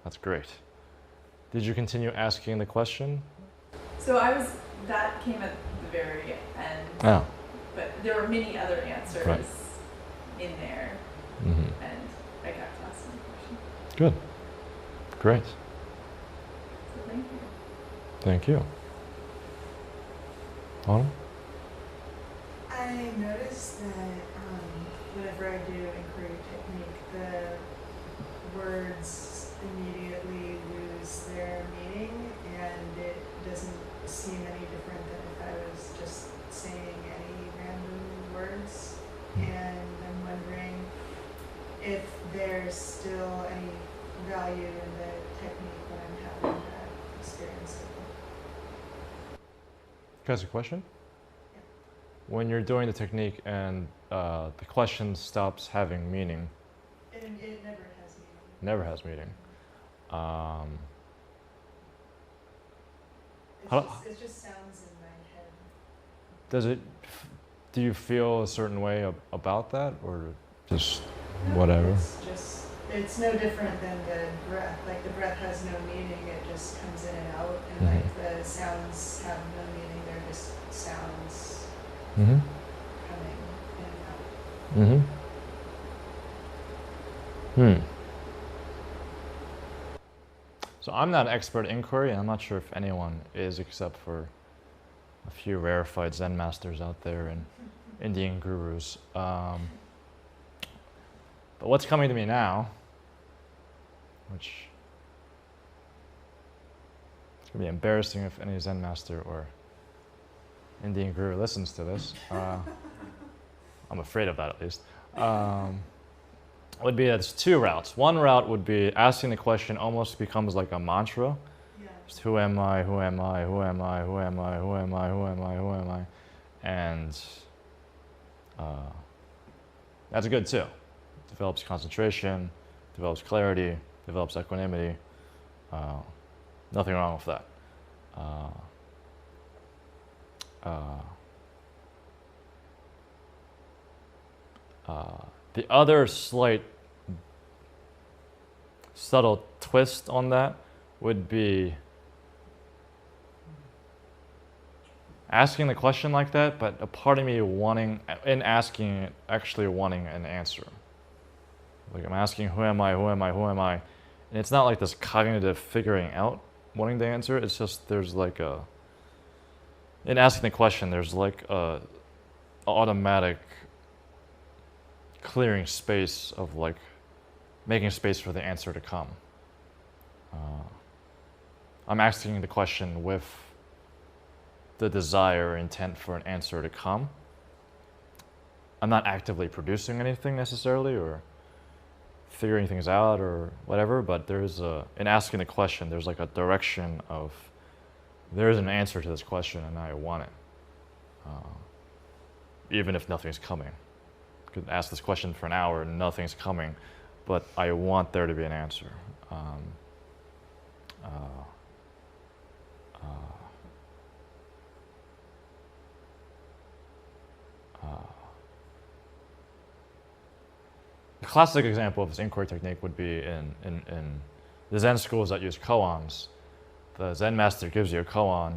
that's great. Did you continue asking the question? So that came at the very end. Oh. But there were many other answers in there, and I kept asking the question. Good. Great. So thank you. Thank you. Autumn? I noticed that whenever I do inquiry technique, the words immediately lose their meaning, and it doesn't seem any different than if I was just saying any random words. And I'm wondering if there's still any value in the technique when I'm having that experience of it. Can I ask a question? When you're doing the technique and the question stops having meaning. It never has meaning. Never has meaning. It just sounds in my head. Do you feel a certain way about that, or just whatever? It's no different than the breath. Like the breath has no meaning, it just comes in and out. And like the sounds have no meaning, they're just sounds coming and Mm-hmm. So I'm not an expert in inquiry, and I'm not sure if anyone is except for a few rarefied Zen masters out there and Indian gurus. But what's coming to me now, which it's going to be embarrassing if any Zen master or Indian guru listens to this. I'm afraid of that at least. Would be there's two routes. One route would be asking the question almost becomes like a mantra. Yeah. Just who am I, who am I, who am I, who am I, who am I, who am I, who am I? And that's good too. Develops concentration, develops clarity, develops equanimity. Nothing wrong with that. The other slight subtle twist on that would be asking the question like that, but a part of me in asking it, actually wanting an answer. Like I'm asking, who am I, who am I, who am I? And it's not like this cognitive figuring out wanting the answer. It's just in asking the question, there's like a automatic clearing space of like making space for the answer to come. I'm asking the question with the desire or intent for an answer to come. I'm not actively producing anything necessarily or figuring things out or whatever, but in asking the question, there's like a direction of, there is an answer to this question and I want it. Even if nothing's coming. I could ask this question for an hour and nothing's coming, but I want there to be an answer. The classic example of this inquiry technique would be in the Zen schools that use koans. The Zen master gives you a koan.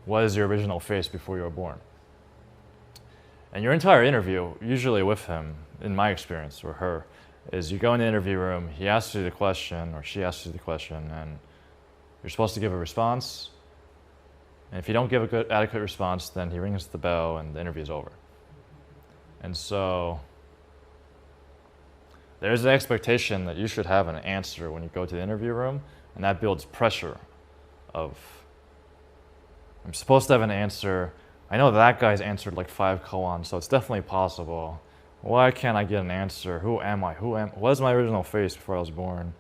What is your original face before you were born? And your entire interview, usually with him, in my experience, or her, is you go in the interview room, he asks you the question, or she asks you the question, and you're supposed to give a response. And if you don't give a good, adequate response, then he rings the bell and the interview is over. And so there's an expectation that you should have an answer when you go to the interview room, and that builds pressure of, I'm supposed to have an answer. I know that guy's answered like 5 koans, so it's definitely possible. Why can't I get an answer? Who am I? What is my original face before I was born?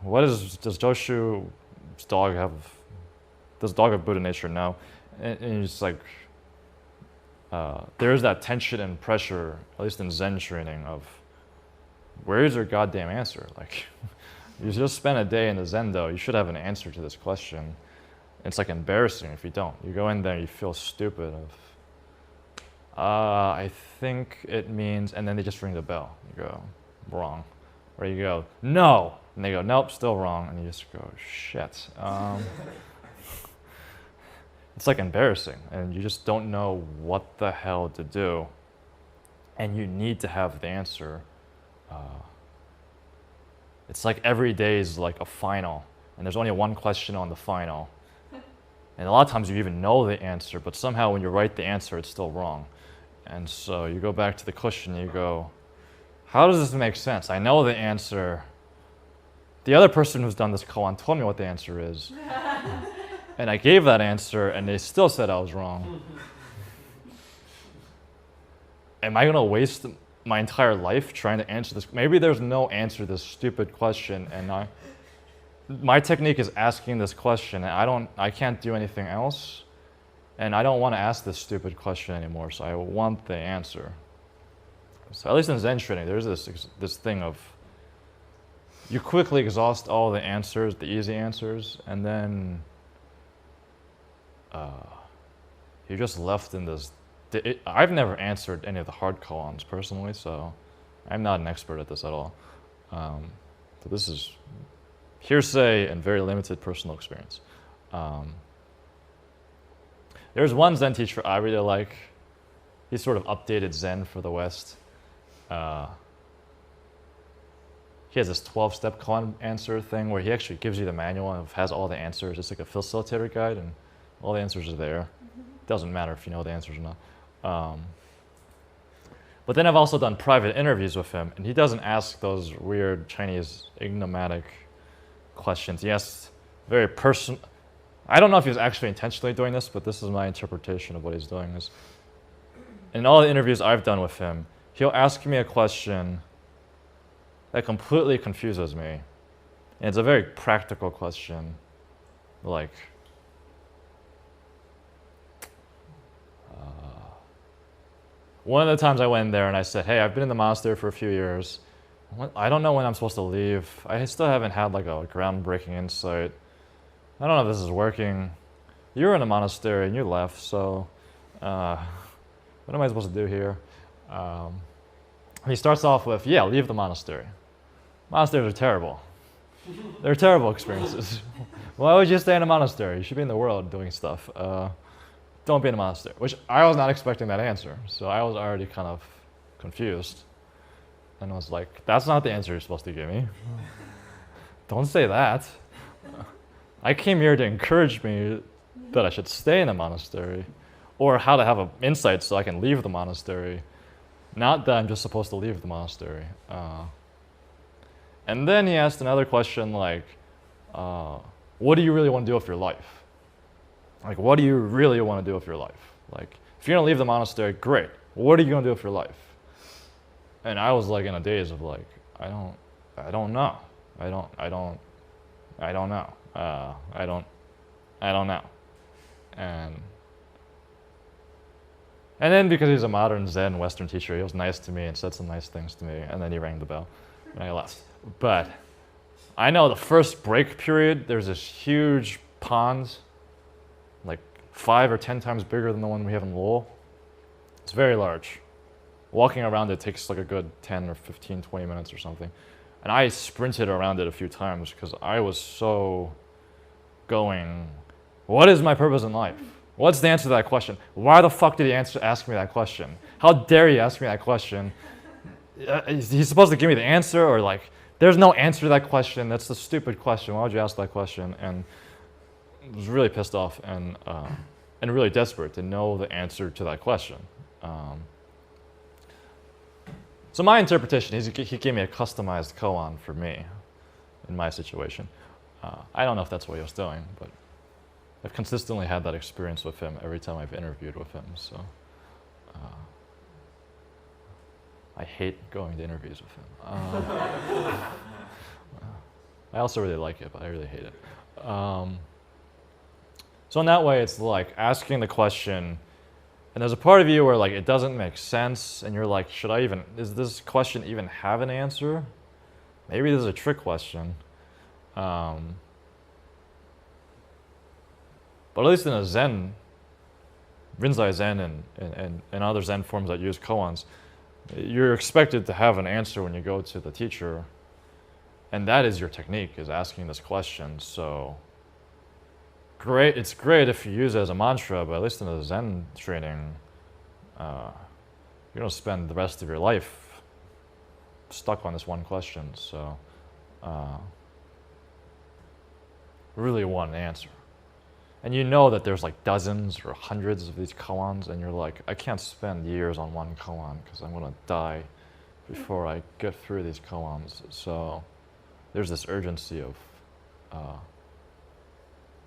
Does Joshu's dog have Buddha nature? No. And it's like, there's that tension and pressure, at least in Zen training, of where is your goddamn answer? Like, you just spent a day in the Zendo, you should have an answer to this question. It's like embarrassing if you don't. You go in there, you feel stupid I think it means, and then they just ring the bell. You go, wrong. Or you go, no. And they go, nope, still wrong. And you just go, shit. It's like embarrassing, and you just don't know what the hell to do. And you need to have the answer. It's like every day is like a final, and there's only one question on the final. And a lot of times you even know the answer, but somehow when you write the answer, it's still wrong. And so you go back to the question and you go, how does this make sense? I know the answer. The other person who's done this koan told me what the answer is. And I gave that answer and they still said I was wrong. Am I gonna waste my entire life trying to answer this? Maybe there's no answer to this stupid question, and my technique is asking this question, and I can't do anything else, and I don't want to ask this stupid question anymore, so I want the answer. So at least in Zen training, there's this thing of you quickly exhaust all the answers, the easy answers, and then you're just left in this. I've never answered any of the hard koans personally, so I'm not an expert at this at all. So this is hearsay and very limited personal experience. There's one Zen teacher I really like. He sort of updated Zen for the West. He has this 12-step koan answer thing where he actually gives you the manual and has all the answers. It's like a facilitator guide, and all the answers are there. Doesn't matter if you know the answers or not. But then I've also done private interviews with him, and he doesn't ask those weird Chinese enigmatic questions. He asks very personal. I don't know if he's actually intentionally doing this, but this is my interpretation of what he's doing. Is in all the interviews I've done with him, he'll ask me a question that completely confuses me. And it's a very practical question, like, one of the times I went in there and I said, hey, I've been in the monastery for a few years. I don't know when I'm supposed to leave. I still haven't had like a groundbreaking insight. I don't know if this is working. You were in a monastery and you left, so what am I supposed to do here? He starts off with, yeah, leave the monastery. Monasteries are terrible. They're terrible experiences. Why would you stay in a monastery? You should be in the world doing stuff. Don't be in a monastery, which I was not expecting that answer. So I was already kind of confused. And I was like, that's not the answer you're supposed to give me. Don't say that. I came here to encourage me that I should stay in a monastery, or how to have an insight so I can leave the monastery, not that I'm just supposed to leave the monastery. And then he asked another question like, what do you really want to do with your life? Like, what do you really want to do with your life? Like, if you're going to leave the monastery, great. What are you going to do with your life? And I was like in a daze of like, I don't know. I don't know. And then because he's a modern Zen Western teacher, he was nice to me and said some nice things to me, and then he rang the bell and I left. But I know the first break period, there's this huge pond, like 5 or 10 times bigger than the one we have in Lowell. It's very large. Walking around it takes like a good 10 or 15, 20 minutes or something. And I sprinted around it a few times because I was so going, what is my purpose in life? What's the answer to that question? Why the fuck did he ask me that question? How dare you ask me that question? He's supposed to give me the answer, or like, there's no answer to that question. That's a stupid question. Why would you ask that question? And I was really pissed off and really desperate to know the answer to that question. So my interpretation is he gave me a customized koan for me in my situation. I don't know if that's what he was doing, but I've consistently had that experience with him every time I've interviewed with him. So I hate going to interviews with him. I also really like it, but I really hate it. So in that way, it's like asking the question, and there's a part of you where like it doesn't make sense, and you're like, does this question even have an answer? Maybe this is a trick question. But at least in a Zen, Rinzai Zen and other Zen forms that use koans, you're expected to have an answer when you go to the teacher, and that is your technique, is asking this question. So great, it's great if you use it as a mantra, but at least in a Zen training, you don't spend the rest of your life stuck on this one question. So really want an answer. And you know that there's like dozens or hundreds of these koans, and you're like, I can't spend years on one koan because I'm going to die before I get through these koans. So there's this urgency of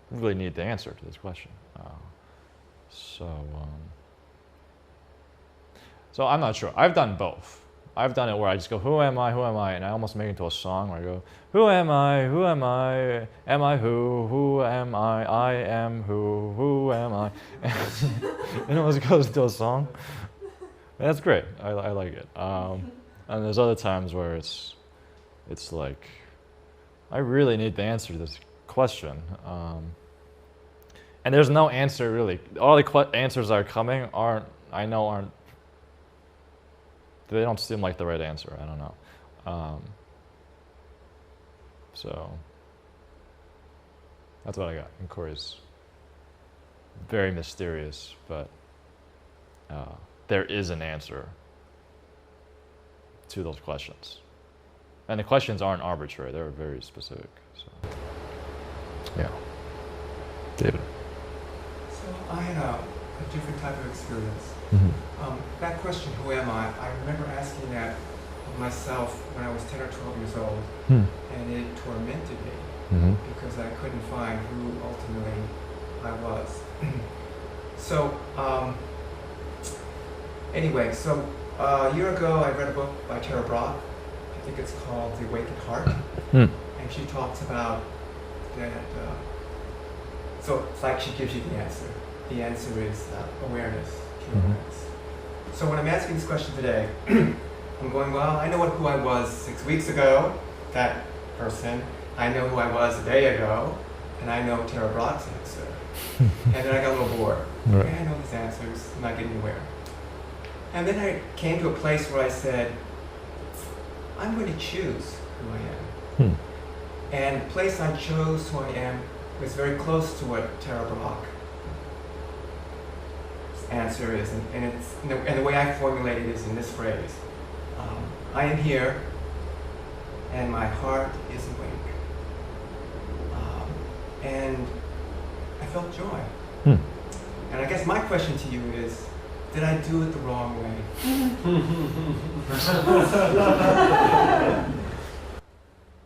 really need the answer to this question. So I'm not sure. I've done both. I've done it where I just go, who am I, and I almost make it into a song where I go, who am I, am I who am I am who am I, and it almost goes into a song. And that's great, I like it. And there's other times where it's like, I really need the answer to this question. And there's no answer really. All the answers that are coming aren't, they don't seem like the right answer. I don't know. So that's what I got. Inquiries very mysterious, but there is an answer to those questions. And the questions aren't arbitrary, they're very specific. So, yeah. David. So I had a different type of experience. Mm-hmm. That question, who am I remember asking that of myself when I was 10 or 12 years old, and it tormented me because I couldn't find who ultimately I was. So, anyway, so a year ago I read a book by Tara Brach. I think it's called The Awakened Heart. And she talks about that, so it's like she gives you the answer. The answer is awareness, true awareness. So when I'm asking this question today, I'm going, well, I know who I was 6 weeks ago, that person. I know who I was a day ago, and I know Tara Brach's answer. And then I got a little bored. Right. Okay, I know these answers, I'm not getting anywhere. And then I came to a place where I said, I'm going to choose who I am. And the place I chose who I am was very close to what Tara Brach's answer is, and the way I formulate it is in this phrase: I am here, and my heart is awake, and I felt joy. And I guess my question to you is, did I do it the wrong way?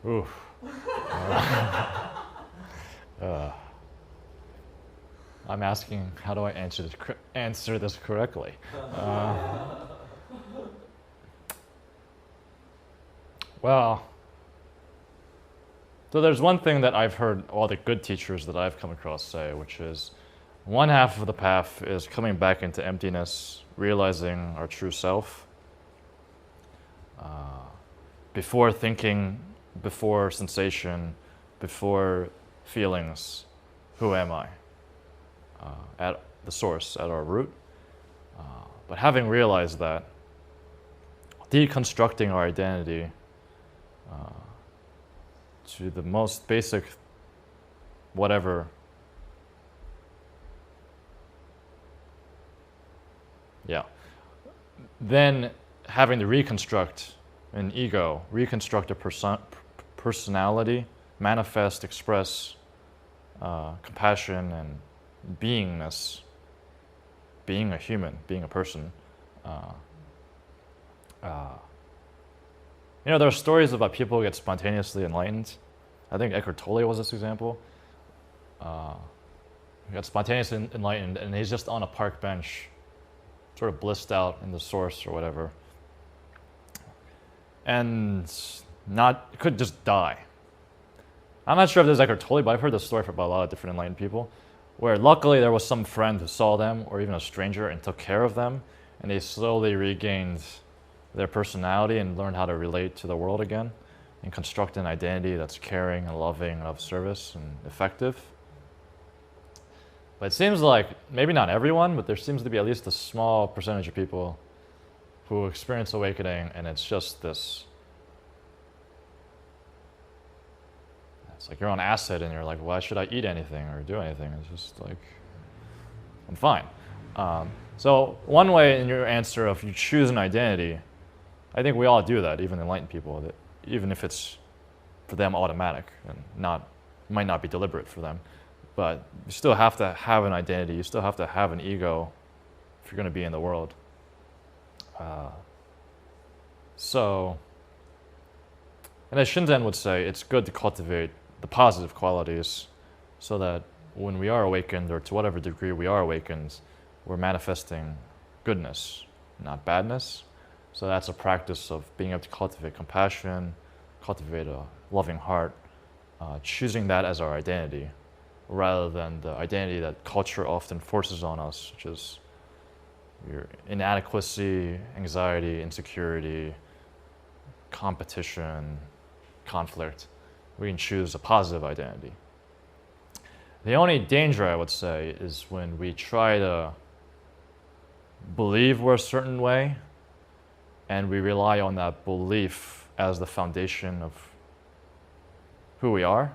Oof. I'm asking, how do I answer this correctly? Well, so there's one thing that I've heard all the good teachers that I've come across say, which is one half of the path is coming back into emptiness, realizing our true self. Before thinking, before sensation, before feelings, who am I? At the source, at our root. But having realized that, deconstructing our identity to the most basic whatever. Yeah. Then having to reconstruct an ego, reconstruct a personality, manifest, express compassion and beingness, being a human, being a person. There are stories about people who get spontaneously enlightened. I think Eckhart Tolle was this example. He got spontaneously enlightened, and he's just on a park bench, sort of blissed out in the source or whatever, and could just die. I'm not sure if this is Eckhart Tolle, but I've heard this story about a lot of different enlightened people, where luckily there was some friend who saw them, or even a stranger, and took care of them, and they slowly regained their personality and learned how to relate to the world again and construct an identity that's caring and loving and of service and effective. But it seems like, maybe not everyone, but there seems to be at least a small percentage of people who experience awakening, and it's just this, it's like you're on acid and you're like, why should I eat anything or do anything? It's just like, I'm fine. So one way in your answer, if you choose an identity, I think we all do that, even enlightened people, that even if it's for them automatic and might not be deliberate for them, but you still have to have an identity, you still have to have an ego if you're going to be in the world. And as Shinzen would say, it's good to cultivate the positive qualities so that when we are awakened, or to whatever degree we are awakened, we're manifesting goodness, not badness. So that's a practice of being able to cultivate compassion, cultivate a loving heart, choosing that as our identity, rather than the identity that culture often forces on us, which is your inadequacy, anxiety, insecurity, competition, conflict. We can choose a positive identity. The only danger, I would say, is when we try to believe we're a certain way and we rely on that belief as the foundation of who we are.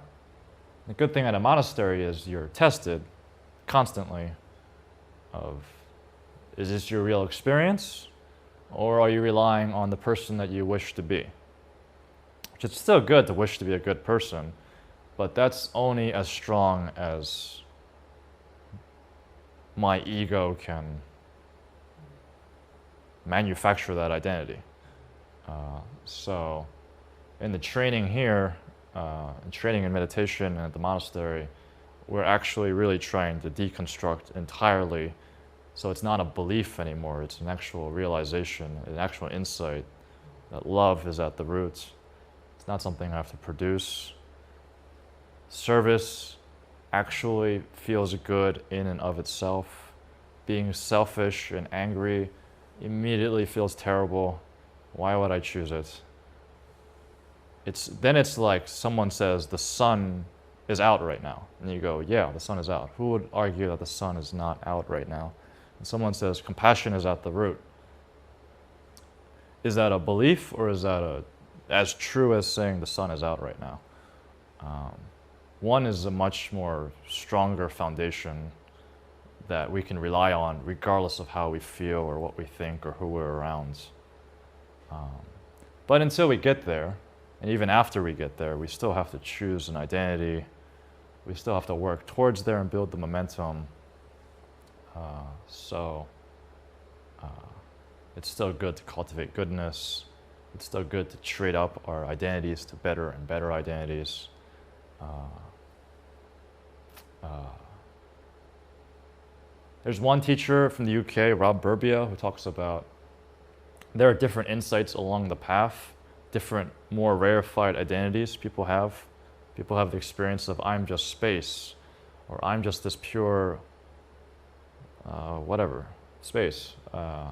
The good thing at a monastery is you're tested constantly of, is this your real experience, or are you relying on the person that you wish to be? Which it's still good to wish to be a good person, but that's only as strong as my ego can manufacture that identity. So in the training here, in training in meditation and at the monastery, we're actually really trying to deconstruct entirely. So it's not a belief anymore, it's an actual realization, an actual insight that love is at the roots. It's not something I have to produce. Service actually feels good in and of itself. Being selfish and angry immediately feels terrible. Why would I choose it? Then it's like someone says the sun is out right now. And you go, yeah, the sun is out. Who would argue that the sun is not out right now? And someone says compassion is at the root. Is that a belief, or is that as true as saying the sun is out right now? One is a much more stronger foundation that we can rely on regardless of how we feel or what we think or who we're around. But until we get there, and even after we get there, we still have to choose an identity. We still have to work towards there and build the momentum. It's still good to cultivate goodness. It's still good to trade up our identities to better and better identities. There's one teacher from the UK, Rob Burbia, who talks about there are different insights along the path, different, more rarefied identities people have. People have the experience of I'm just space, or I'm just this pure, whatever, space. I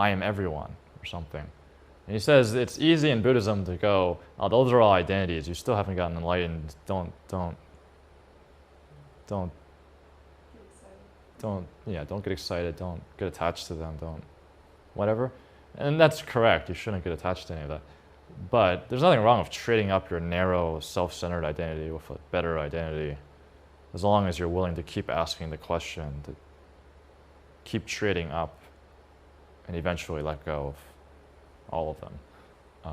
am everyone, or something. And he says it's easy in Buddhism to go, oh, those are all identities. You still haven't gotten enlightened. Don't get excited. Don't get attached to them. Don't, whatever. And that's correct. You shouldn't get attached to any of that. But there's nothing wrong with trading up your narrow, self-centered identity with a better identity, as long as you're willing to keep asking the question, to keep trading up, and eventually let go of all of them. Of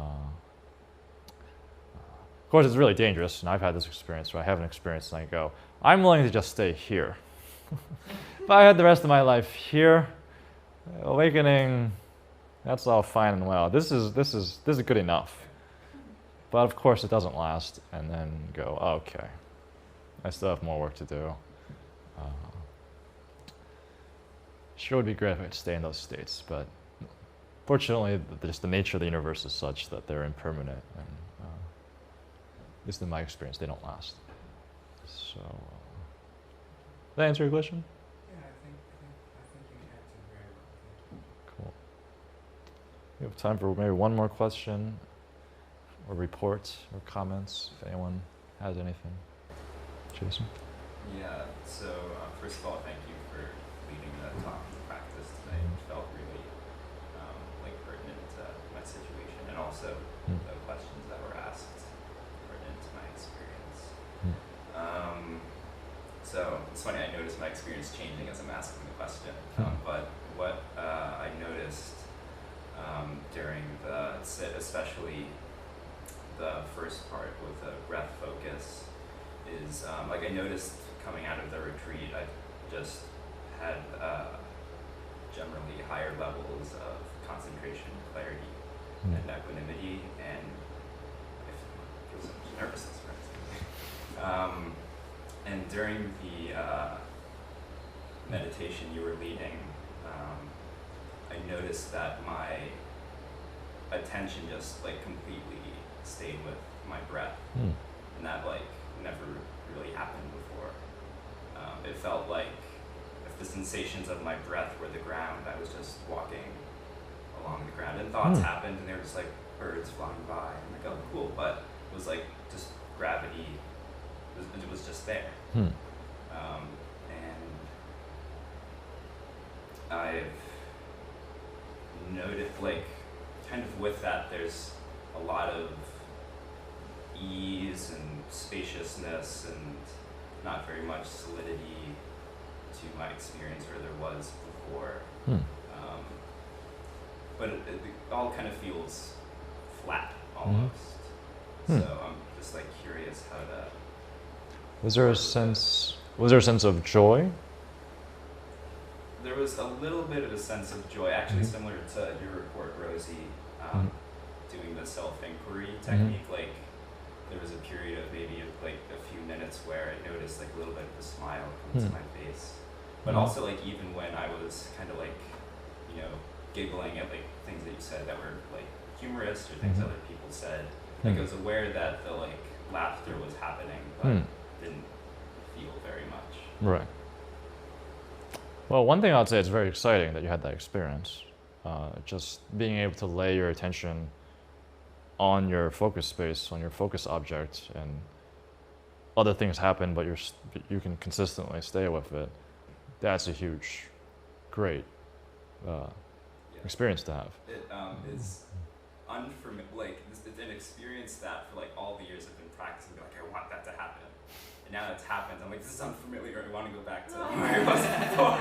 course, it's really dangerous, and I've had this experience where I have an experience and I go, I'm willing to just stay here. If I had the rest of my life here, awakening, that's all fine and well. This is good enough. But of course, it doesn't last, and then go, oh, okay, I still have more work to do. Sure would be great if I could stay in those states, but fortunately, just the nature of the universe is such that they're impermanent, and at least in my experience, they don't last. So, did that answer your question? Yeah, I think you answered very well. Cool. We have time for maybe one more question, or report, or comments, if anyone has anything. Jason? Yeah, so first of all, thank you for leading the talk and practice tonight. It felt really pertinent to my situation, and also the questions that were asked pertinent to my experience. So it's funny, I noticed my experience changing as I'm asking the question, but what I noticed during the sit, especially the first part with the breath focus, is I noticed coming out of the retreat, I just had generally higher levels of concentration, clarity, and equanimity, and I feel so much nervousness for it. And during the meditation you were leading, I noticed that my attention just completely stayed with my breath, and that never really happened before. It felt like if the sensations of my breath were the ground, I was just walking along the ground, and thoughts happened, and they were just like birds flying by, and I'm like, oh, cool, but it was just gravity. It was just there. And I've noticed, kind of with that, there's a lot of ease ease and spaciousness and not very much solidity to my experience where there was before. But it all kind of feels flat almost. So I'm just like curious how to. Was there a sense of joy? There was a little bit of a sense of joy, actually similar to your report, Rosie, doing the self-inquiry technique. Like there was a period of maybe like a few minutes where I noticed like a little bit of a smile come to my face. But also like even when I was kind of like, you know, giggling at like things that you said that were like humorous or things other people said, like I was aware that the like laughter was happening, but didn't feel very much. Right. Well, one thing I'd say, it's very exciting that you had that experience. Just being able to lay your attention on your focus space, on your focus object, and other things happen, but you can consistently stay with it. That's a huge, great experience to have. It is unfamiliar. Like it's an experience that for like all the years I've been practicing, like I want that to happen. And now it's happened. I'm like, this is unfamiliar. I want to go back to where I was before.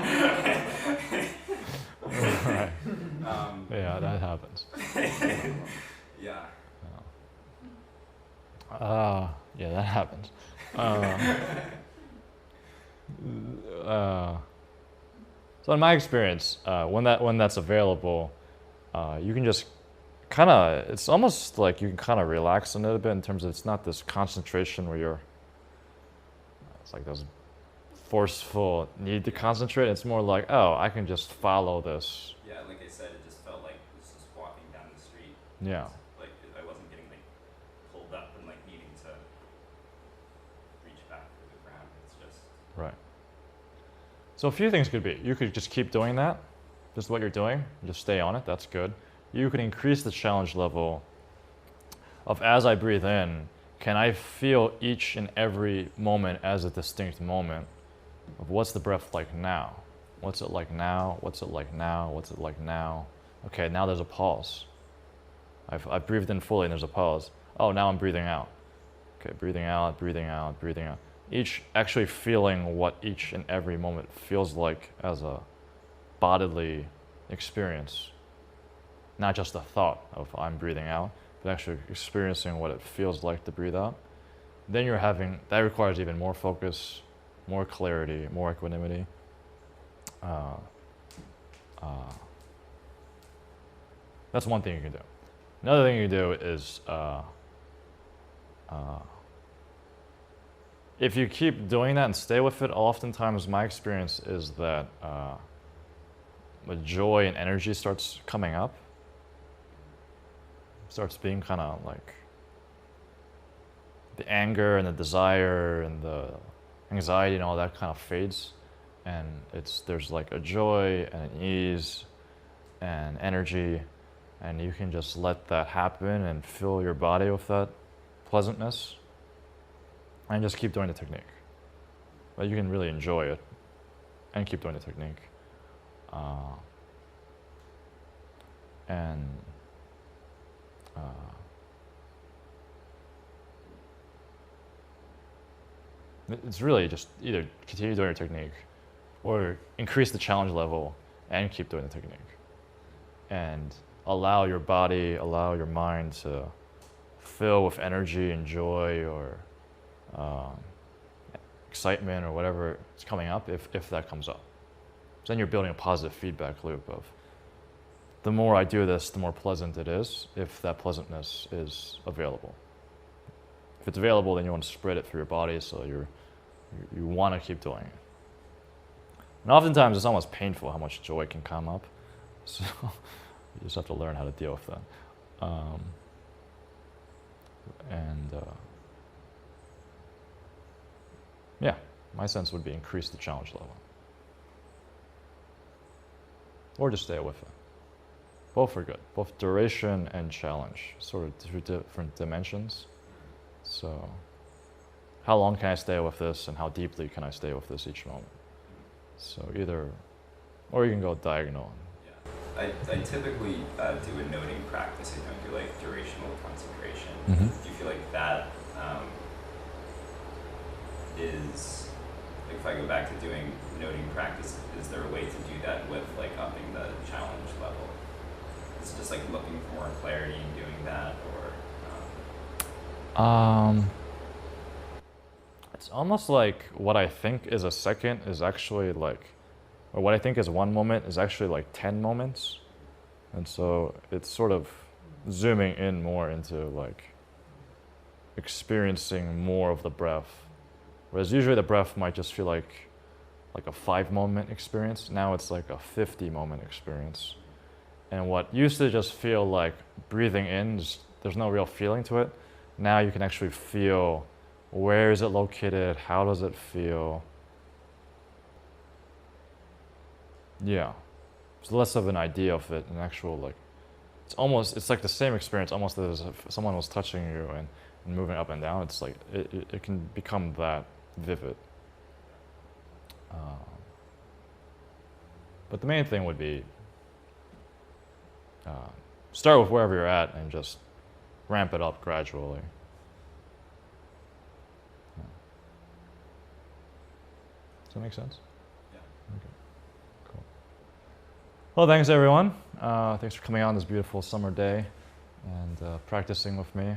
Right. Yeah, that happens. Yeah. Yeah, that happens. So in my experience, when that's available, you can just kind of, it's almost like you can kind of relax a little bit in terms of it's not this concentration where it's like this forceful need to concentrate. It's more like, oh, I can just follow this. Yeah, like I said, it just felt like I was just walking down the street. Yeah. Like I wasn't getting like pulled up and like needing to reach back to the ground. It's just Right. So a few things could be. You could just keep doing that, just what you're doing, just stay on it, that's good. You can increase the challenge level of as I breathe in, can I feel each and every moment as a distinct moment of what's the breath like now? What's it like now? What's it like now? What's it like now? Okay, now there's a pause. I've breathed in fully and there's a pause. Oh, now I'm breathing out. Okay, breathing out, breathing out, breathing out. Each actually feeling what each and every moment feels like as a bodily experience. Not just a thought of I'm breathing out, but actually experiencing what it feels like to breathe out. Then that requires even more focus, more clarity, more equanimity. That's one thing you can do. Another thing you can do is if you keep doing that and stay with it, oftentimes my experience is that the joy and energy starts coming up. Starts being kind of like the anger and the desire and the anxiety and all that kind of fades, and there's like a joy and an ease and energy, and you can just let that happen and fill your body with that pleasantness, and just keep doing the technique. But you can really enjoy it and keep doing the technique, it's really just either continue doing your technique or increase the challenge level and keep doing the technique. And allow your body, allow your mind to fill with energy and joy or excitement or whatever is coming up if that comes up. So then you're building a positive feedback loop of the more I do this, the more pleasant it is if that pleasantness is available. If it's available, then you want to spread it through your body so you want to keep doing it. And oftentimes it's almost painful how much joy can come up. So you just have to learn how to deal with that. Yeah, my sense would be increase the challenge level. Or just stay with it. Both are good. Both duration and challenge, sort of two different dimensions. So how long can I stay with this and how deeply can I stay with this each moment? So or you can go diagonal. Yeah. I typically do a noting practice. I don't do like durational concentration. Mm-hmm. Do you feel like that if I go back to doing noting practice, is there a way to do that with like upping the challenge level? It's just like looking for more clarity and doing that, or It's almost like what I think is a second is actually like, or what I think is one moment is actually like 10 moments. And so it's sort of zooming in more into like experiencing more of the breath. Whereas usually the breath might just feel like a 5-moment experience. Now it's like a 50-moment experience. And what used to just feel like breathing in, there's no real feeling to it. Now you can actually feel, where is it located? How does it feel? Yeah. It's less of an idea of it, an actual like, it's like the same experience, almost as if someone was touching you and moving up and down. It's like, it can become that vivid. But the main thing would be, start with wherever you're at and just ramp it up gradually. Yeah. Does that make sense? yeah. Okay, cool. Well, thanks everyone. Thanks for coming on this beautiful summer day and practicing with me.